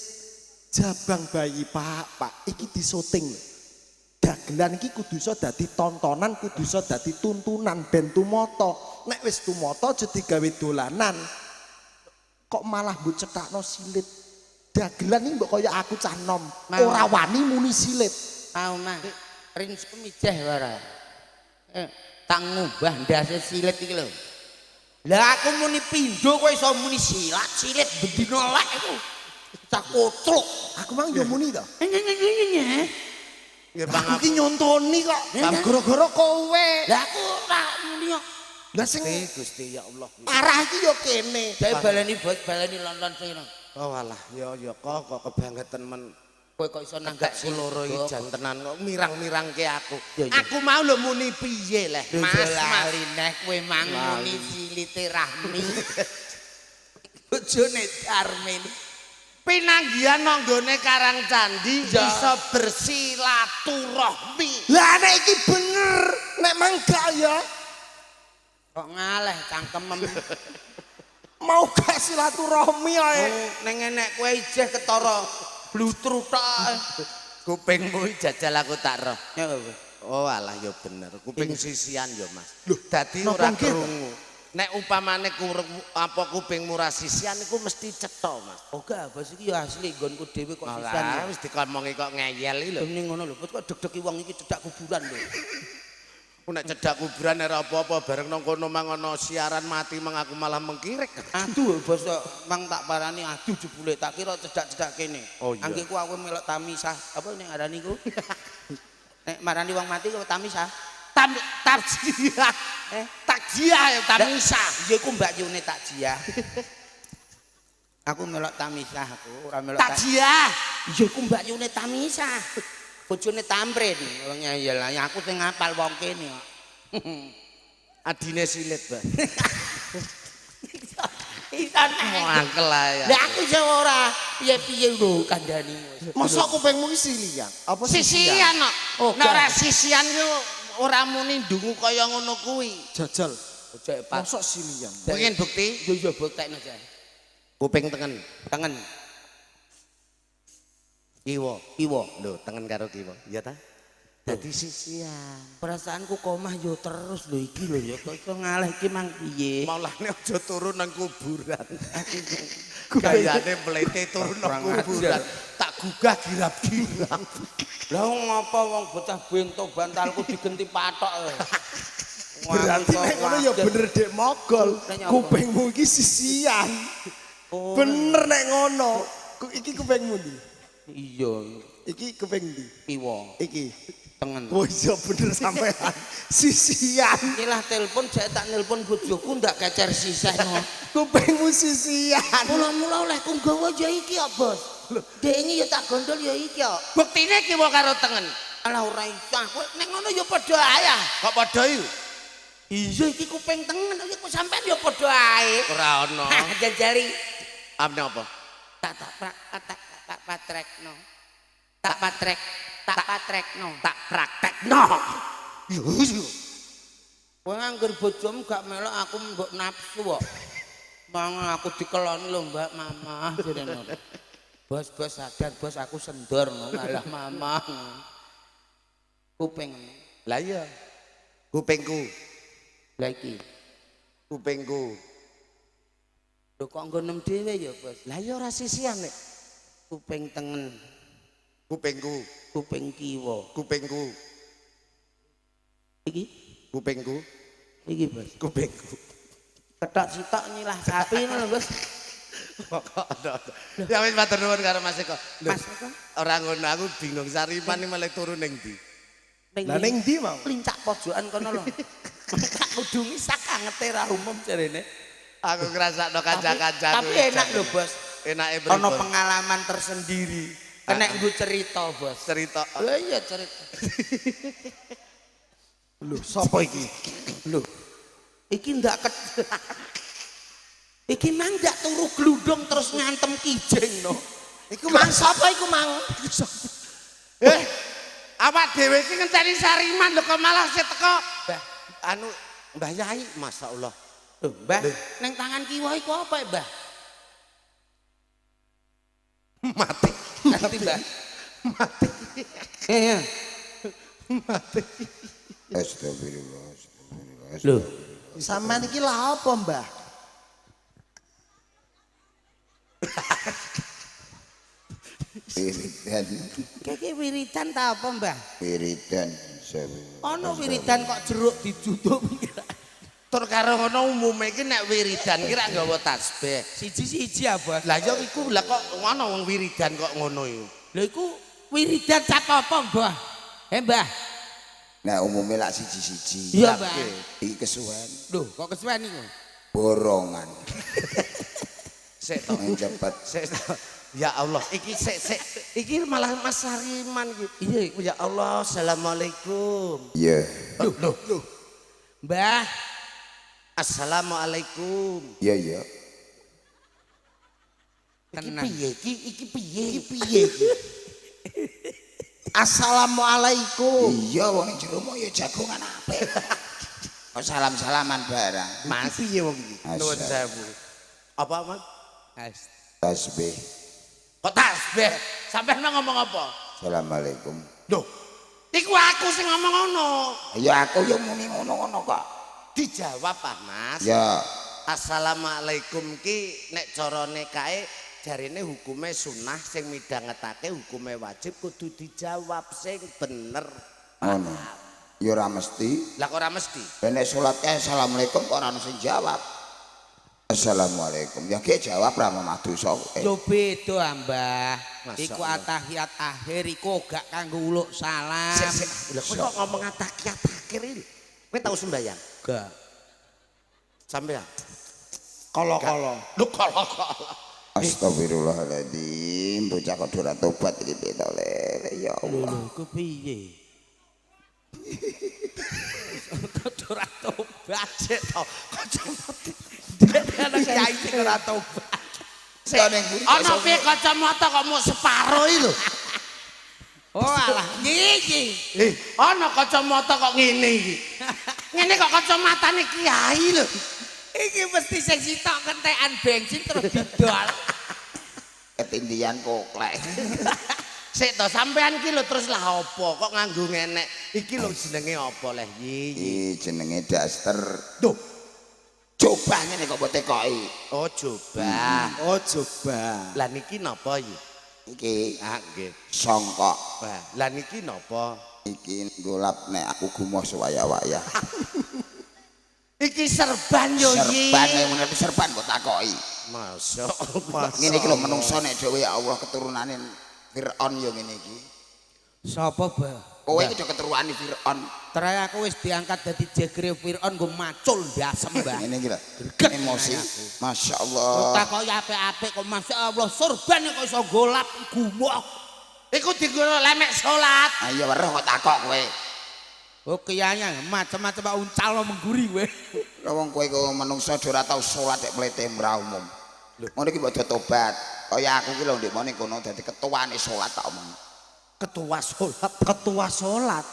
Jabang bayi Pak, iki disoting lho. Dagelan iki kudu iso dadi tontonan, kudu iso dadi tuntunan ben tumoto. Nek wis tumoto aja digawe dolanan. Kok malah mbok cetakno silit. Dagelan iki mbok kaya aku cah nom, ora wani muni silit. Mau mah. Rinsu mijeh ora. Tak ngubah ndase silit iki lho. Lah aku muni pindho kowe iso muni silit bendina lek iku. Cak kotruk. Aku mang yo muni to. Ya Aku iki nyontoni kok. Gara-gara kowe. Lah aku ora muni kok. Lah sing Gusti ya Allah. parah iki yo kene. Saya baleni Bos, baleni lonton sing. Oh walah, ya kok kebangetan men. Kowe kok iso nanggak Loro iki jan tenan kok mirang-mirangke aku. Ya, ya. Aku mau lho muni piye leh, Mas. lali neh kowe mang muni silite Rahmi. Bojone Darmin. Pinanggihan nang gone Karang Candi iso bersilaturahmi. Lah nek iki bener, nek mang gak ya Kok ngaleh cangkemem. mau gak silaturahmi ae. Ning enek kowe ijeh ketara blutrut tok. Kupingmu jajal aku tak roh. Ya apa? Oh alah ya bener. Kuping sisian ya Mas. Dadi napa ora nggih to? krungu. Nek upamane kupingmu ra sisian iku mesti cetha Mas. Oh gak bos iki ya asli nggonku dhewe kok sisan. Malah wis dikomongi kok ngeyel iki lho. Dene ngono lho, kok deg-degi wong iki cedak kuburan lho. Aku nek cedak kuburan ora apa-apa bareng nang kono mang ana siaran mati mang aku malah mengkirek. Aduh bos mang tak parani aduh jebule tak kira cedak-cedak kene. Oh iya. Angge ku aku melok tamisah. Apa ning arani ku? Nek marani wong mati ku tamisah. Takjiah. Takjiah ya tamisah. Ya ku Mbak Yune takjiah. Aku melok tamisah aku, ora melok Takjiah. Ya ku Mbak Yune tamisah. Bojone Tamrin. Oh ya aku sing ngapal wong kene kok. Adine silit, Mbak. Isan Mangkel ae. lah aku sing ora piye-piye lho kandhani. Masa kupingmu iki silian? Apa Sisian kok. Oh, Nek ora sisian ku ora muni ndungu kaya ngono kuwi. Jajal. Ojek Pak. Masa silian? Pengen bukti? Yo buktekno aja. Kuping tengen. Tangan Kiwa. kiwa. Lho, tengen karo kiwa. Iya ta? Dadi sisian. Perasaanku komah yo terus lho iki lho ya kok iso ngalih iki mang piye. Maulane aja turun nang kuburan. Gayane mlete turun nang Kurang kuburan. ajar. Tak gugah girap-girap. Lah ngapa wong bocah bento bantalku digenti patok. Berarti nek ngono ya bener Dek Mogol. Lah, nyapa? Kupingmu iki sisian. Oh, Bener nek ngono. Iki kupingmu ndi? iya Iki kuping ndi? kiwa Iki. tengen. Oh iya bener sampean. Sisian. Ikilah telepon saya tak nelpon bojoku ndak kecer sisihno. Kupingmu sisian. Mula-mula olehku nggawa ya iki ya, Bos. Dek ini ya tak gondol ya iki ya. Buktine kiwa karo tengen. Alah ora iso. Kowe nek ngono ya padha ae. Kok padha iki? Iya iki kuping tengen iki kok sampean ya padha ae. Ora ono. Jajari Amne apa? tak patrekno. Tak patrekno. Tak praktekno. Yo. Kowe angger bojomu gak melok aku mbok nafsu kok. Mangan aku dikeloni lho Mbak Mama jarene. Bos sadar bos aku sendor ngalah Mama. Kuping. Lah iya. Kupingku, Lah iki. kupingku. Lho kok nggonem dhewe ya, Bos. Lah iya ora sisian nek. Kuping tengen, Kupingku, kuping kiwa. kupingku, Iki, kupingku, iki, Bos. kupingku. Ketok sitok nyilah sapi ngono lho, Bos. Ya wis matur nuwun karo Mas Eko. Lho, Mas Eko? ora ngono aku bingung Sariman iki malah turu ning ndi? Lah ning ndi mau? Lincak pojokan kono lho. Tak kudungi sak angete ra umum jarene. Aku ngrasakno kanca-kancaku. Tapi enak lho, Bos. Enake Ono pripun? pengalaman tersendiri. Kena nggo cerita, Bos. Cerita. Lah iya cerita. Lho, sapa iki? Lho. Iki ndak Iki mang ndak turu gludung terus ngantem kijing no. Iku mang sapa iku mang? Awak dhewe iki ngenteni Sariman lho kok malah sik teko. Mbah, Anu Mbah Yai, masyaallah. lho, Mbah, ning tangan kiwa iku apa, Mbah? Mati. Ngerti, Mbah? Mati. Iya. Mati. Astagfirullah. Lho, Sampean iki lah apa, Mbah? Wiridan, keke wiridan ta apa, Mbah? wiridan, sawi. Ono wiridan kok jeruk dijutuk. Tur karo ngono umume iki nek wiridan ki ra nggawa tasbih. Siji-siji ya, Bos. Lah ya iku lah kok ngono wong wiridan kok ngono iku. Lho iku wiridan sapa apa, Mbah? Mbah. Nah umumnya lah siji-siji. Iya, Mbah. Iki kesuwen, Lho, kok kesuwen iku? borongan. Sik to. Yang cepet. Sik to. Ya Allah, iki sik iki malah Mas Sariman iki. Iya. Ya Allah, assalamualaikum. Iya, Loh. Mbah, Assalamualaikum. iya, iya. tenang. Iki piye? Assalamualaikum. Iya, wong jero mau ya jagongan apik. Kok salam-salaman barang. Mas piye wong iki? Nuwun Asal. sewu. Apa, Mas? Tasbih. Kok tasbih? Sampeyan mau ngomong apa? Assalamualaikum. Loh, iku aku sing ngomong ngono. Ya aku yo muni ngono-ngono kok. Dijawab Pak Mas. Ya. Assalamualaikum ki nek carane kae jarine hukume sunah sing midhangetake hukume wajib kudu dijawab sing bener. Ngono. Ya ora mesti. Lah kok ora mesti? Nek salat assalamualaikum kok ora ono sing jawab. Assalamualaikum. Ya ki jawab ra madosa kowe. Yo beda Mbah. Masya Iku Allah. atahiyat akhir iku gak kanggo uluk salam. Lha kok ngomong atahiyat akhir iki? Kowe tau sembayang? Gak. Sampeyan? Kolo-kolo. Lho kala-kala. Astagfirullahaladzim, bocah kok ora tobat iki piye to Le? Ya Allah. Lho, ku piye? Kok ora tobat sik to. Kacamata. Kiai sing ora tobat. Ana piye kacamata kok mung separo iki lho. Oh alah, iki. Ana kacamata kok ngene iki. Ngene kok kacamatane kiai lho. Iki mesti sing sitok kentekan bensin terus didol. Ketindian koklek. Sik to sampean ki lho terus lah apa kok nganggo ngenek. Iki lho jenenge apa leh iki? Jenenge daster. Duh, Coba ngene kok mbok tekoki. oh coba. Oh coba. Lah niki napa iki? Iki Ah nggih. songkok. Wah, lah niki napa? Iki golap nek aku gumoh sewaya-waya. Iki serban yo iki. Serban nek meneh serban kok takoki. Masya Allah. Ngene iki lho menungso nek dhewe ya Allah keturunane Fir'aun yo ngene iki. Sapa, Bah? Kowe iki do keturunane Fir'aun. Terakhir aku wis diangkat dadi jegre Fir'aun nggo macul ndasem, Mbah. Ngene iki lho. Greget Emosi. aku. Masya Kok Allah. takoki apik-apik kok masyaallah sorban kok iso golap gumoh. Iku digoro lemek salat. Ayo weruh kok takok kowe. Oh kiyanya macam-macam Pak uncal lo mengguri kowe. Lah wong kowe kok menungso ora tau salat nek mlete ora umum. Ngono iki mbok tobat. Kaya aku ki lho ndek mene kono dadi ketuane salat tak omong. Ketua salat. Ketua salat.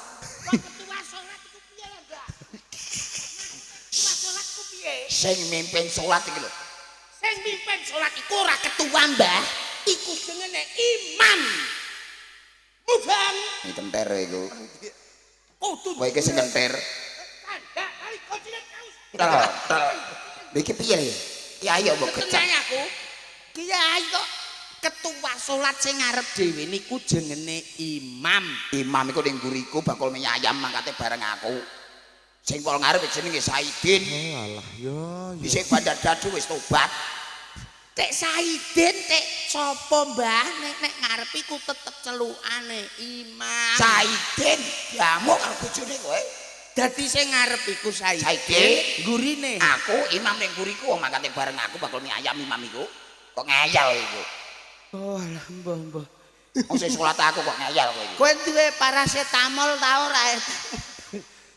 Ketua salat iku piye lho, Mbak? Ketua salat iku piye? Sing mimpin salat iki lho. Sing mimpin salat iku ora ketua, Mbah. Iku jenenge imam. Mubang. Iki kenter iku. Kudu. Kowe iki sing kenter. Tanda kali kontinent kaus. Tel. Lha iki piye ya? Kiai mbok kecak. Kenang aku. Kiai kok ketua salat sing ngarep dhewe niku jenenge imam. Imam iku ning nguriku bakul menyayam mangkate bareng aku. Sing pol ngarep jenenge Saidin. Alah ya. Dhisik bandar dadu wis tobat. Tek Saidin tek sapa Mbah nek ngarep iku tetep celukane imam. Saidin jamu karo bojone kowe. Dadi sing ngarep iku Saidin. Saidin? Gurine. Aku imam ning nguriku wong mangkate bareng aku bakul menyayam imam iku. Kok ngeyel iku. Oh alah mbah. Wong sing salat aku kok ngeyel kowe iki. Kowe duwe parasetamol ta ora?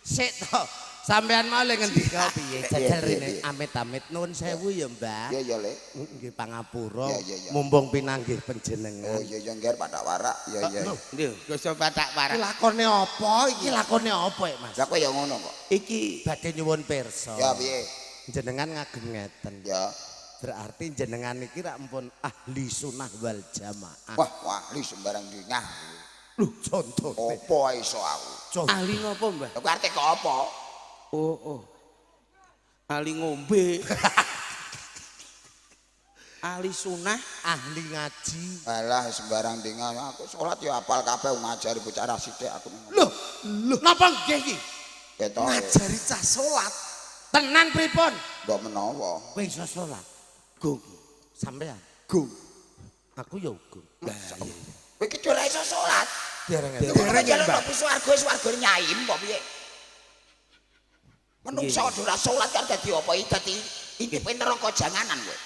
Sik to. Sampean mau le ngendika piye? Jajal rene amit-amit nuwun sewu ya, Mbah. Iya ya Le. Nggih pangapura. Ya. Mumpung pinanggih panjenengan. Oh iya ngger padak warak. Iya. Lho, Gusti Patak Iki Parah. lakone apa iki? Lakone apa ya, Mas? Lah kowe ya ngono kok. Iki badhe nyuwun pirsa. Ya piye? Jenengan ngagem ngeten. Ya. Berarti jenengan iki rak ampun ahli sunnah wal jamaah. Wah, li sembarang dingah. Lho, contoh. Apa iso aku? Ahli ngopo, Mbah? Lha arti kok apa? Oh. Ahli ngombe. Ahli sunah. Ahli ngaji. Alah sembarang dingah. Aku salat ya apal kabeh ngajari bocah ra sithik aku. Loh, napa nggih iki? Ketok. Ngajari cah salat. Tenan pripun? Mbok menawa. Kowe iso salat. Gung. Sampean. Gung. Aku ya uga. Kowe iki ora iso salat. Dereng. Dereng ya Mbak. Swarga nyaim kok piye? Menungso ora salat kan dadi apa iki dadi intipe neraka janganan kowe.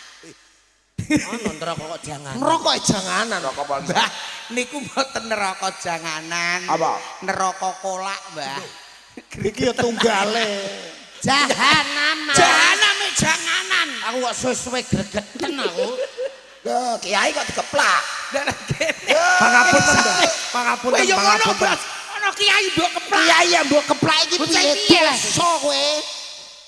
Ono neraka kok jangan. Neraka janganan. Neraka apa? Mbah, niku mboten neraka janganan. Apa? Neraka kolak, Mbah. Iki ya tunggale. Jahanam. Jahaname janganan. Aku kok suwe-suwe gregeten aku. Lah kiai kok dikeplak. Pangapunten, Mbah. Pangapunten, Kowe yo ngono, pangapunten. Bos. Ono kiai mbok keplak. Kiai ya mbok keplak iki Bocah piye? piye? Dosa kowe.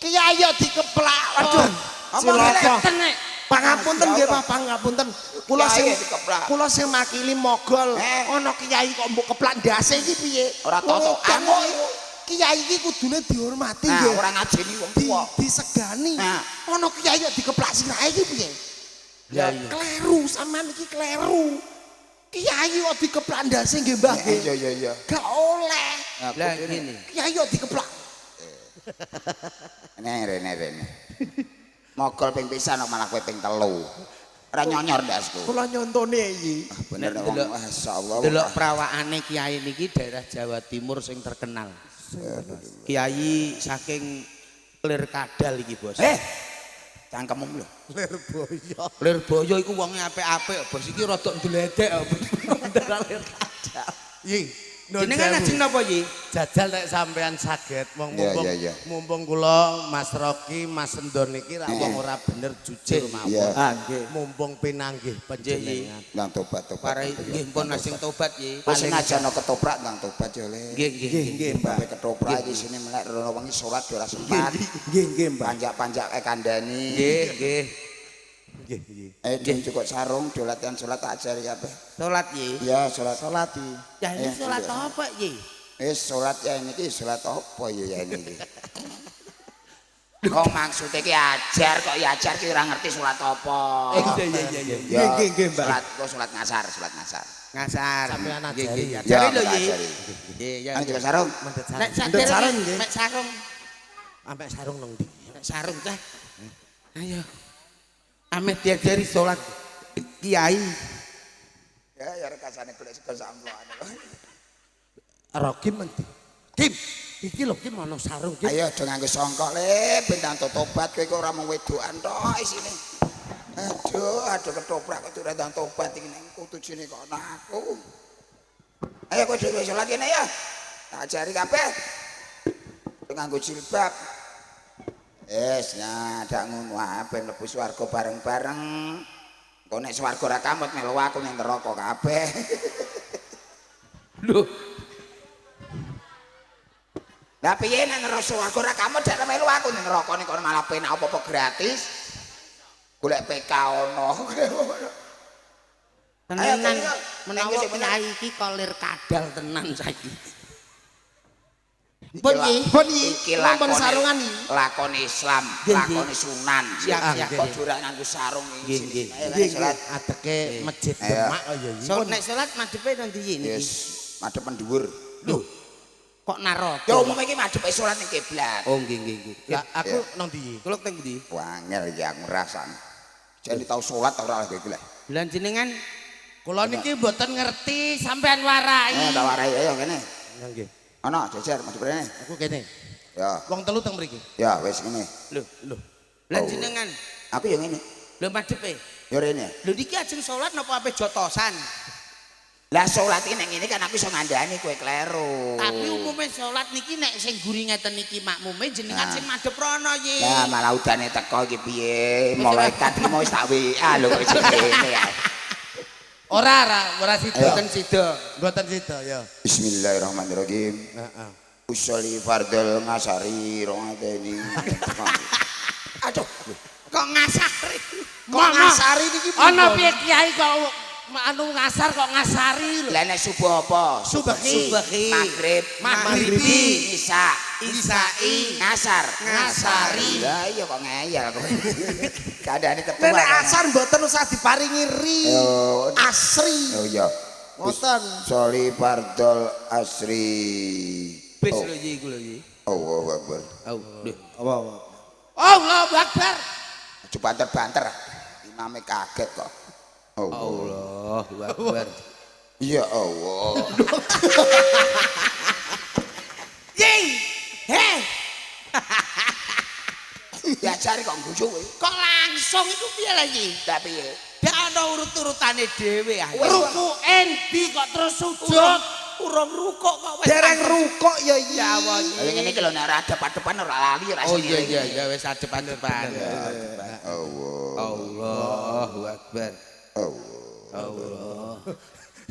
Kiai ya dikeplak. Aduh. Omong Cilaka. ngeten nek. Pangapunten nggih Pak, pangapunten. Kula sing Kiai dikeplak. kula sing makili mogol. Ana kiai kok mbok keplak ndase iki piye? Ora totokan kok iku. Kiai iki kudune dihormati Nah, nggih. ora ngajeni wong tuwa. Disegani. Nah. Ana kiai kok dikeplak sirahe iki piye? Ya, Kleru sampean iki kleru. Kiai kok dikeplak ndase nggih Mbah nggih. Iya. Gak oleh. Lah ngene. Kiai kok dikeplak. Rene. Mogol ping pisan kok malah kowe ping 3. Ora nyonyor ndasku. Kula nyontone iki. Bener Nek wong delok- masyaallah. Delok perawakane kiai niki daerah Jawa Timur sing terkenal. Kiai saking Lir Kadal iki, Bos. Cangkemmu lho. Lirboyo. Lirboyo iku wonge apik-apik, Bos. Iki rada ndledek, Bos. Daerah Lir Kadal. Yi, Jenengan ajeng napa, Yi? jajal nek sampean saged wong Iya, mumpung iya. mumpung kula Mas Rocky, Mas Endon iki ra wong ora bener jujur mawon. Iya. Ah nggih. Mumpung pinanggih panjenengan. Nang tobat. Para nggih pun asing tobat, Yi. Wis sengaja ketoprak nang tobat yo le. Nggih. Mbak ketoprak iki sini melek rono wengi salat ora sempat. Nggih Mbah. Panjak-panjak kandhani. Nggih. Ding cukup sarung do latihan salat tak ajari kabeh. Salat, Yi. Ya salat. Salati. Ya ini salat apa, Yi? Salat ya niki salat apa ya niki. Kok maksud iki ajar kok ya ajar ki ora ngerti salat apa. Iya. Nggih, Mbak. Salat ngasar. Ngasar. Sampean Nggih, ajari. nggih. Ya, Ajari lho, tak Yi. ajari. Nggih, ya. Ayo cukup sarung. Mendhet Nek sarung. sadar sarung, iki, nggih. mek sarung. Ambek sarung nang ndi? Mek sarung teh. Ayo. Ame diajari salat kiai. Ya rekasane golek sego samplokan. Rocky menti. Kim, iki lho Kim ana sarung Kim. Ayo do nganggo songkok le ben tanto tobat kowe kok ora mung wedokan tok isine. Aduh ketoprak kok ora ndang tobat iki ning tujune kok ana aku. Ayo kowe dhewe salat kene ya. Tak ajari kabeh. Nganggo jilbab. Nah, dak ngono ae ben mlebu swarga bareng-bareng. Engko nek swarga ora kamut melu aku ning neraka kabeh. Lho, Lah piye nek neraka swarga ora kamut dak melu aku ning neraka ning kono malah penak apa-apa gratis. Golek PK ono. tenan Ayo, menawa sing bener. kiai iki kok Lir Kadal tenan saiki. Pun Iki lampun lakone sarungan iki. lakone Islam, Nggih, lakone sunan. Siap, Ah, siap. nggih. Kok ora nganggo sarung Nggih, iki. nggih. Nggih, adeke masjid Ayo. Demak oh ya iki. So nek salat madhepe nang ndi niki? Yes, madhep dhuwur. Lho, kok narada? Ya umum iki madhep salat ning kiblat. Oh, nggih. Lah aku nang ndi? Kula teng ndi? Wangel iki aku ngrasani. Jadi tau salat ora lagi golek. Lah jenengan Kula niki mboten ngerti sampean warai. Tak warai ayo kene. Ya nggih. Ana jejer madhep rene. Aku kene. Ya, Wong telu teng mriki. ya wis ngene. lho. Lah jenengan Aku yang ini. lho madhepe. Ya rene. Lho niki ajeng salat napa ape jotosan? Lah salat iki ning ngene kan aku iso ngandani kowe kleru. Tapi umume salat niki nek sing guri ngeten iki makmume jenengan Nah. sing madhep rono Yi. Lah malah udane teko iki piye? Malaikat iki mau wis tak WA lho kok ngene ya. Ora sida. Boten sida. Mboten sida ya. Bismillahirrahmanirrahim. Heeh. Usolli fardel ngasari rongateni. Aduh, kok ngasari? Kok ngasari niki Ana piye kiai kok anu ngasar kok ngasari lho. Lah nek subuh apa? Subehi. Maghrib, Maghribi. Isya, Isai. ngasar, Ngasari. Lah iya kok ngeyel kok. Keadaane ketua. Nek kan. asar mboten usah diparingi ri. Oh, Asri. oh iya. Ngoten. Soli fardol asri. Bis lho Yi iku lho Yi. Allahu Akbar. Oh, lho. Apa? Allahu Akbar. Aja banter-banter. Imame kaget kok. Allahu Akbar. Ya Allah. Yi. Heh, Diajari kok guyu kowe. kok langsung iku piye lho Yi? Lah piye? Dak ana urut-urutane dhewe ah. Ruku endi kok terus sujud? Urung rukuk kok wis. Dereng rukuk ya iki. Ya Allah. Lah ngene iki lho nek ora adep-adepan ora lali ora Oh sendiri. iya wis adep-adepan. Allah. Allahu Akbar. Allah.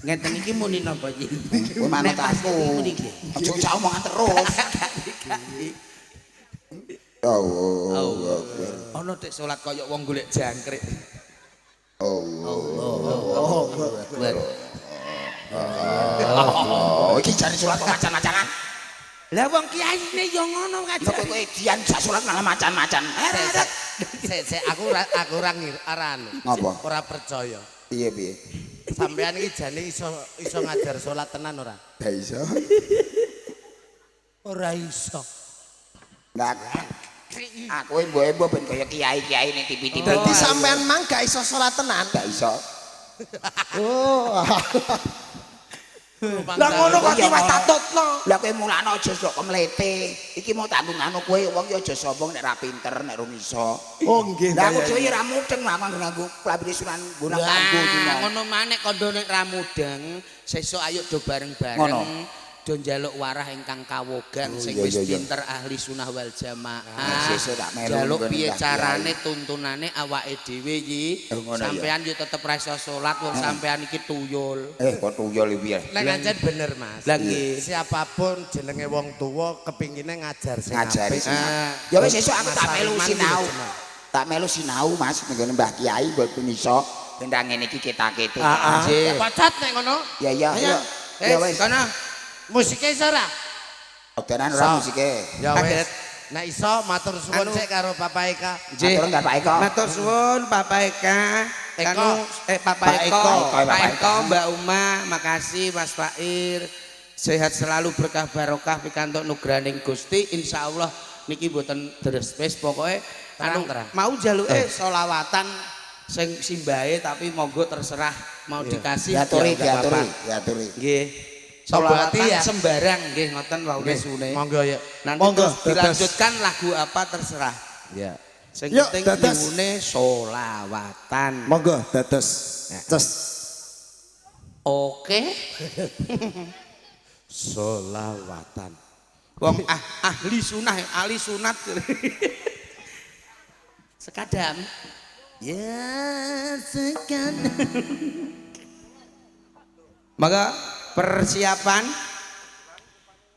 Ngeten iki muni napa Yi? Kowe manut aku. Muni iki. Aja cak omongan terus. Allahu Akbar. Ana tek salat kaya wong golek jangkrik. Oh, iki jane salat kok macan-macanan. Lah wong kiyaine yo ngono Lah kadang. kowe dian sak salat malah macan-macan. Sik aku ora anu. Ngapa? Ora percaya. Piye? Sampean iki jane iso ngajar salat tenan ora? Gak iso. Ora iso. Lah aku embo-embo ben kaya kiai-kiai ning TV-TV. Berarti sampean mang gak iso salat tenan. Gak iso. Oh. Lah ngono kok wis tatutno. Lah kowe mulane aja sok kemlete. Iki mau tanggung anu kowe wong ya aja sombong nek ra pinter nek ora iso. Oh nggih. Lah aku dhewe ora mudeng lah nganggo pelabisunan guna kanggo dina. Ngono maneh kandha nek ra mudeng, sesuk ayo do bareng-bareng. Do njaluk warah ingkang kawogan sing wis pinter ahli sunah wal jamaah. Sesuk tak melu. Jaluk piye carane tuntunane awake dhewe iki. Sampean yo tetep ra iso salat wong sampean iki tuyul. Kok tuyul piye? Lek ngajen bener Mas. Lah nggih. Siapapun jenenge wong tuwa kepingine ngajar sing Ngajari apik. Ya wis sesuk aku tak melu Mas sinau. Sariman. Tak melu sinau Mas nggone Mbah Kiai mbok iso tendang ngene iki ketak-ketik. Nggih. Pacot nek ngono. Ya ya. Ya wis. Kono. Musike iso ora? Dokteran ora musike. Ya wis. Nek iso matur suwun sik karo Bapak Eka. Matur enggak Pak Eko. Matur suwun Bapak Eka. Kanu Bapak Eko. Pak Eko, Mbak Uma, makasih Mas Fair. Sehat selalu berkah barokah pikantuk nugraning Gusti. Insyaallah niki mboten deres wis pokoke anu mau jaluke selawatan sing simbahe tapi monggo terserah mau dikasih Diaturi. nggih. Selawatan Selawatan ya? sembarang nggih ngoten wau sune. Monggo ya. Nanti Monggo, terus dilanjutkan lagu apa terserah. Ya. Sing Yuk, penting dados. nyuwune selawatan. Monggo dados. Ces. Oke. Selawatan. Wong ahli sunat. Sekadam. Ya sekadam. Maka persiapan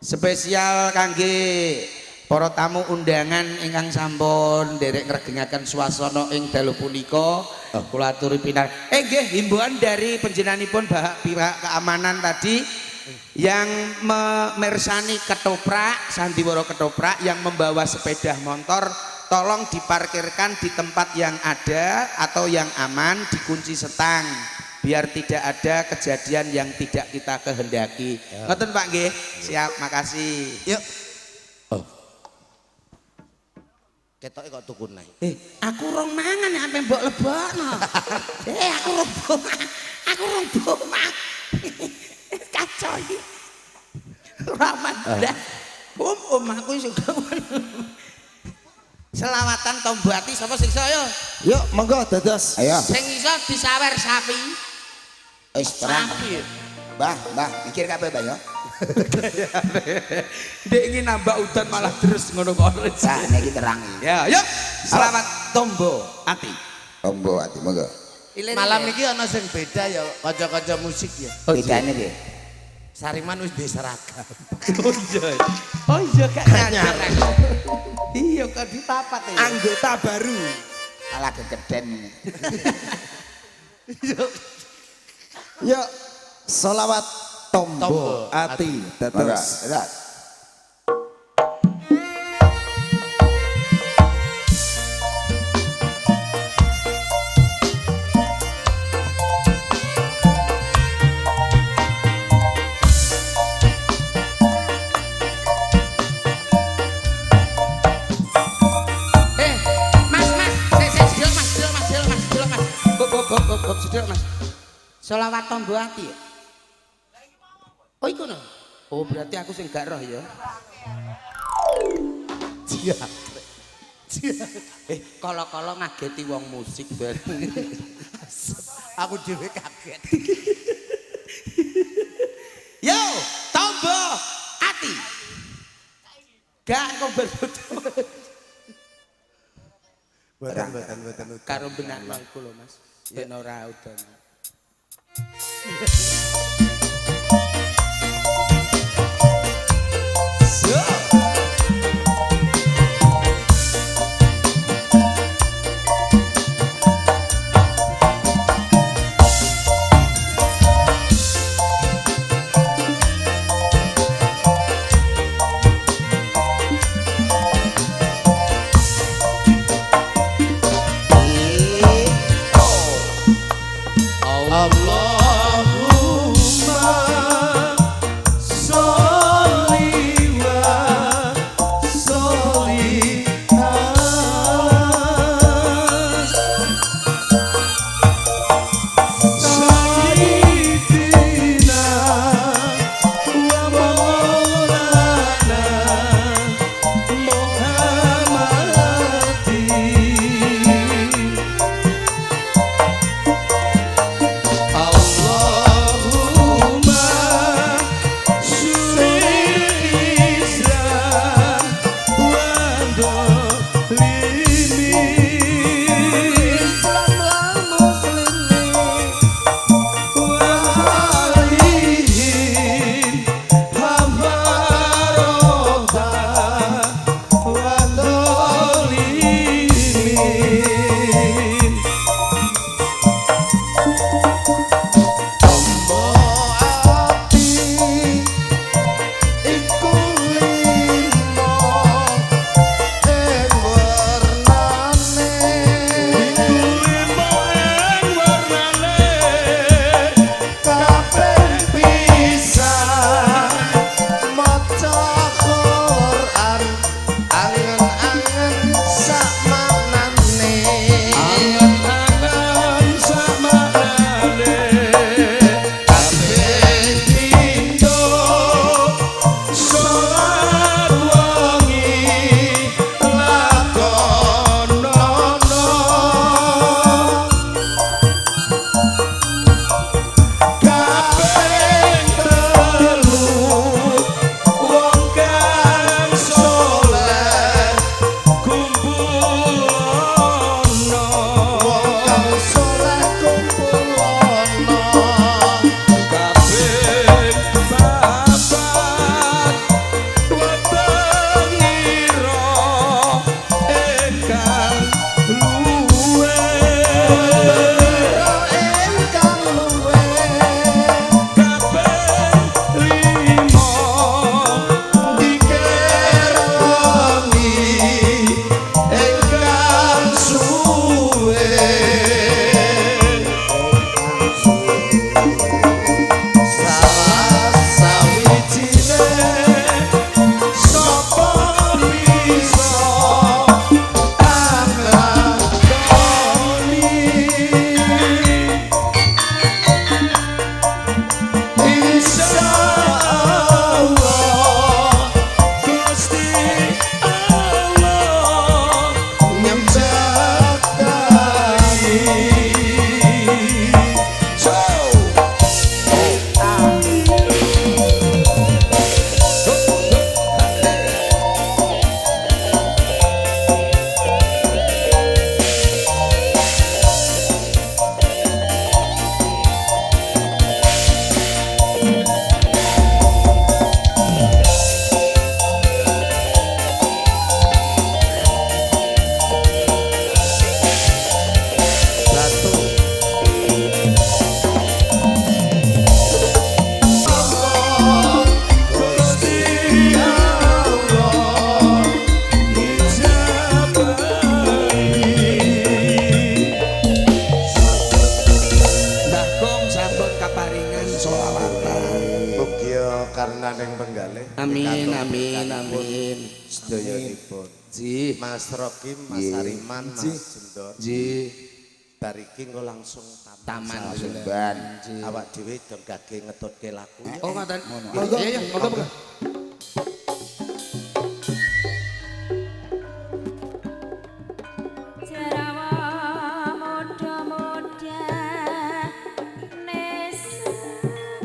spesial kangge para tamu undangan ingkang sampun nderek ngregengaken swasana ing dalu punika kula aturi pinar. Nggih himbauan dari panjenenganipun pihak keamanan tadi yang memersani ketoprak sandiwara ketoprak yang membawa sepeda motor tolong diparkirkan di tempat yang ada atau yang aman, dikunci setang biar tidak ada kejadian yang tidak kita kehendaki. Ngoten Pak nggih. Siap, makasih. Yuk. Oh. Ketoke kok tuku nang. Aku rong mangan ya sampe mbok lebokno. Aku rong domah. Kacau iki. Rahmat dah. Aku suka. Selawatan tombati sapa sing iso yo? Yuk monggo dados. Ayo. Sing iso disawer sapi. Wis terang. Sapi. Mbah, mikir kabeh Mbah ya. Dek iki nambah udan malah terus ngono kok. Nah, niki terang iki. Ya, yuk. Selamat tombo ati. Tombo ati monggo. Malam iki ana sing beda ya kanca-kanca musik ya. Bedane piye? Sariman wis duwe seragam. Oh iya gak nyadar. Iya kok dipapat ya. Anggota baru. Malah gegeden. Yuk selawat tombo ati Monggo. dados. Selawat tombo ati ya? Oh iku no? Oh berarti aku sing gak roh ya. Kala-kala ngageti wong musik bareng. Aku dhewe kaget. Yo, tombo ati. Gak kok berbutuh. Mboten. Karo benakno iku lho Mas. Ben ora udan. wonganing penggalih. Amin amin amin. Sedayanipun. Ji. Mas Rokim, Mas Hariman, Mas Jendor. Ji. Bariki engko langsung Taman Sumban. awak dhewe dong gage ngetutke laku. Oh ngoten. Monggo. Iya iya monggo monggo.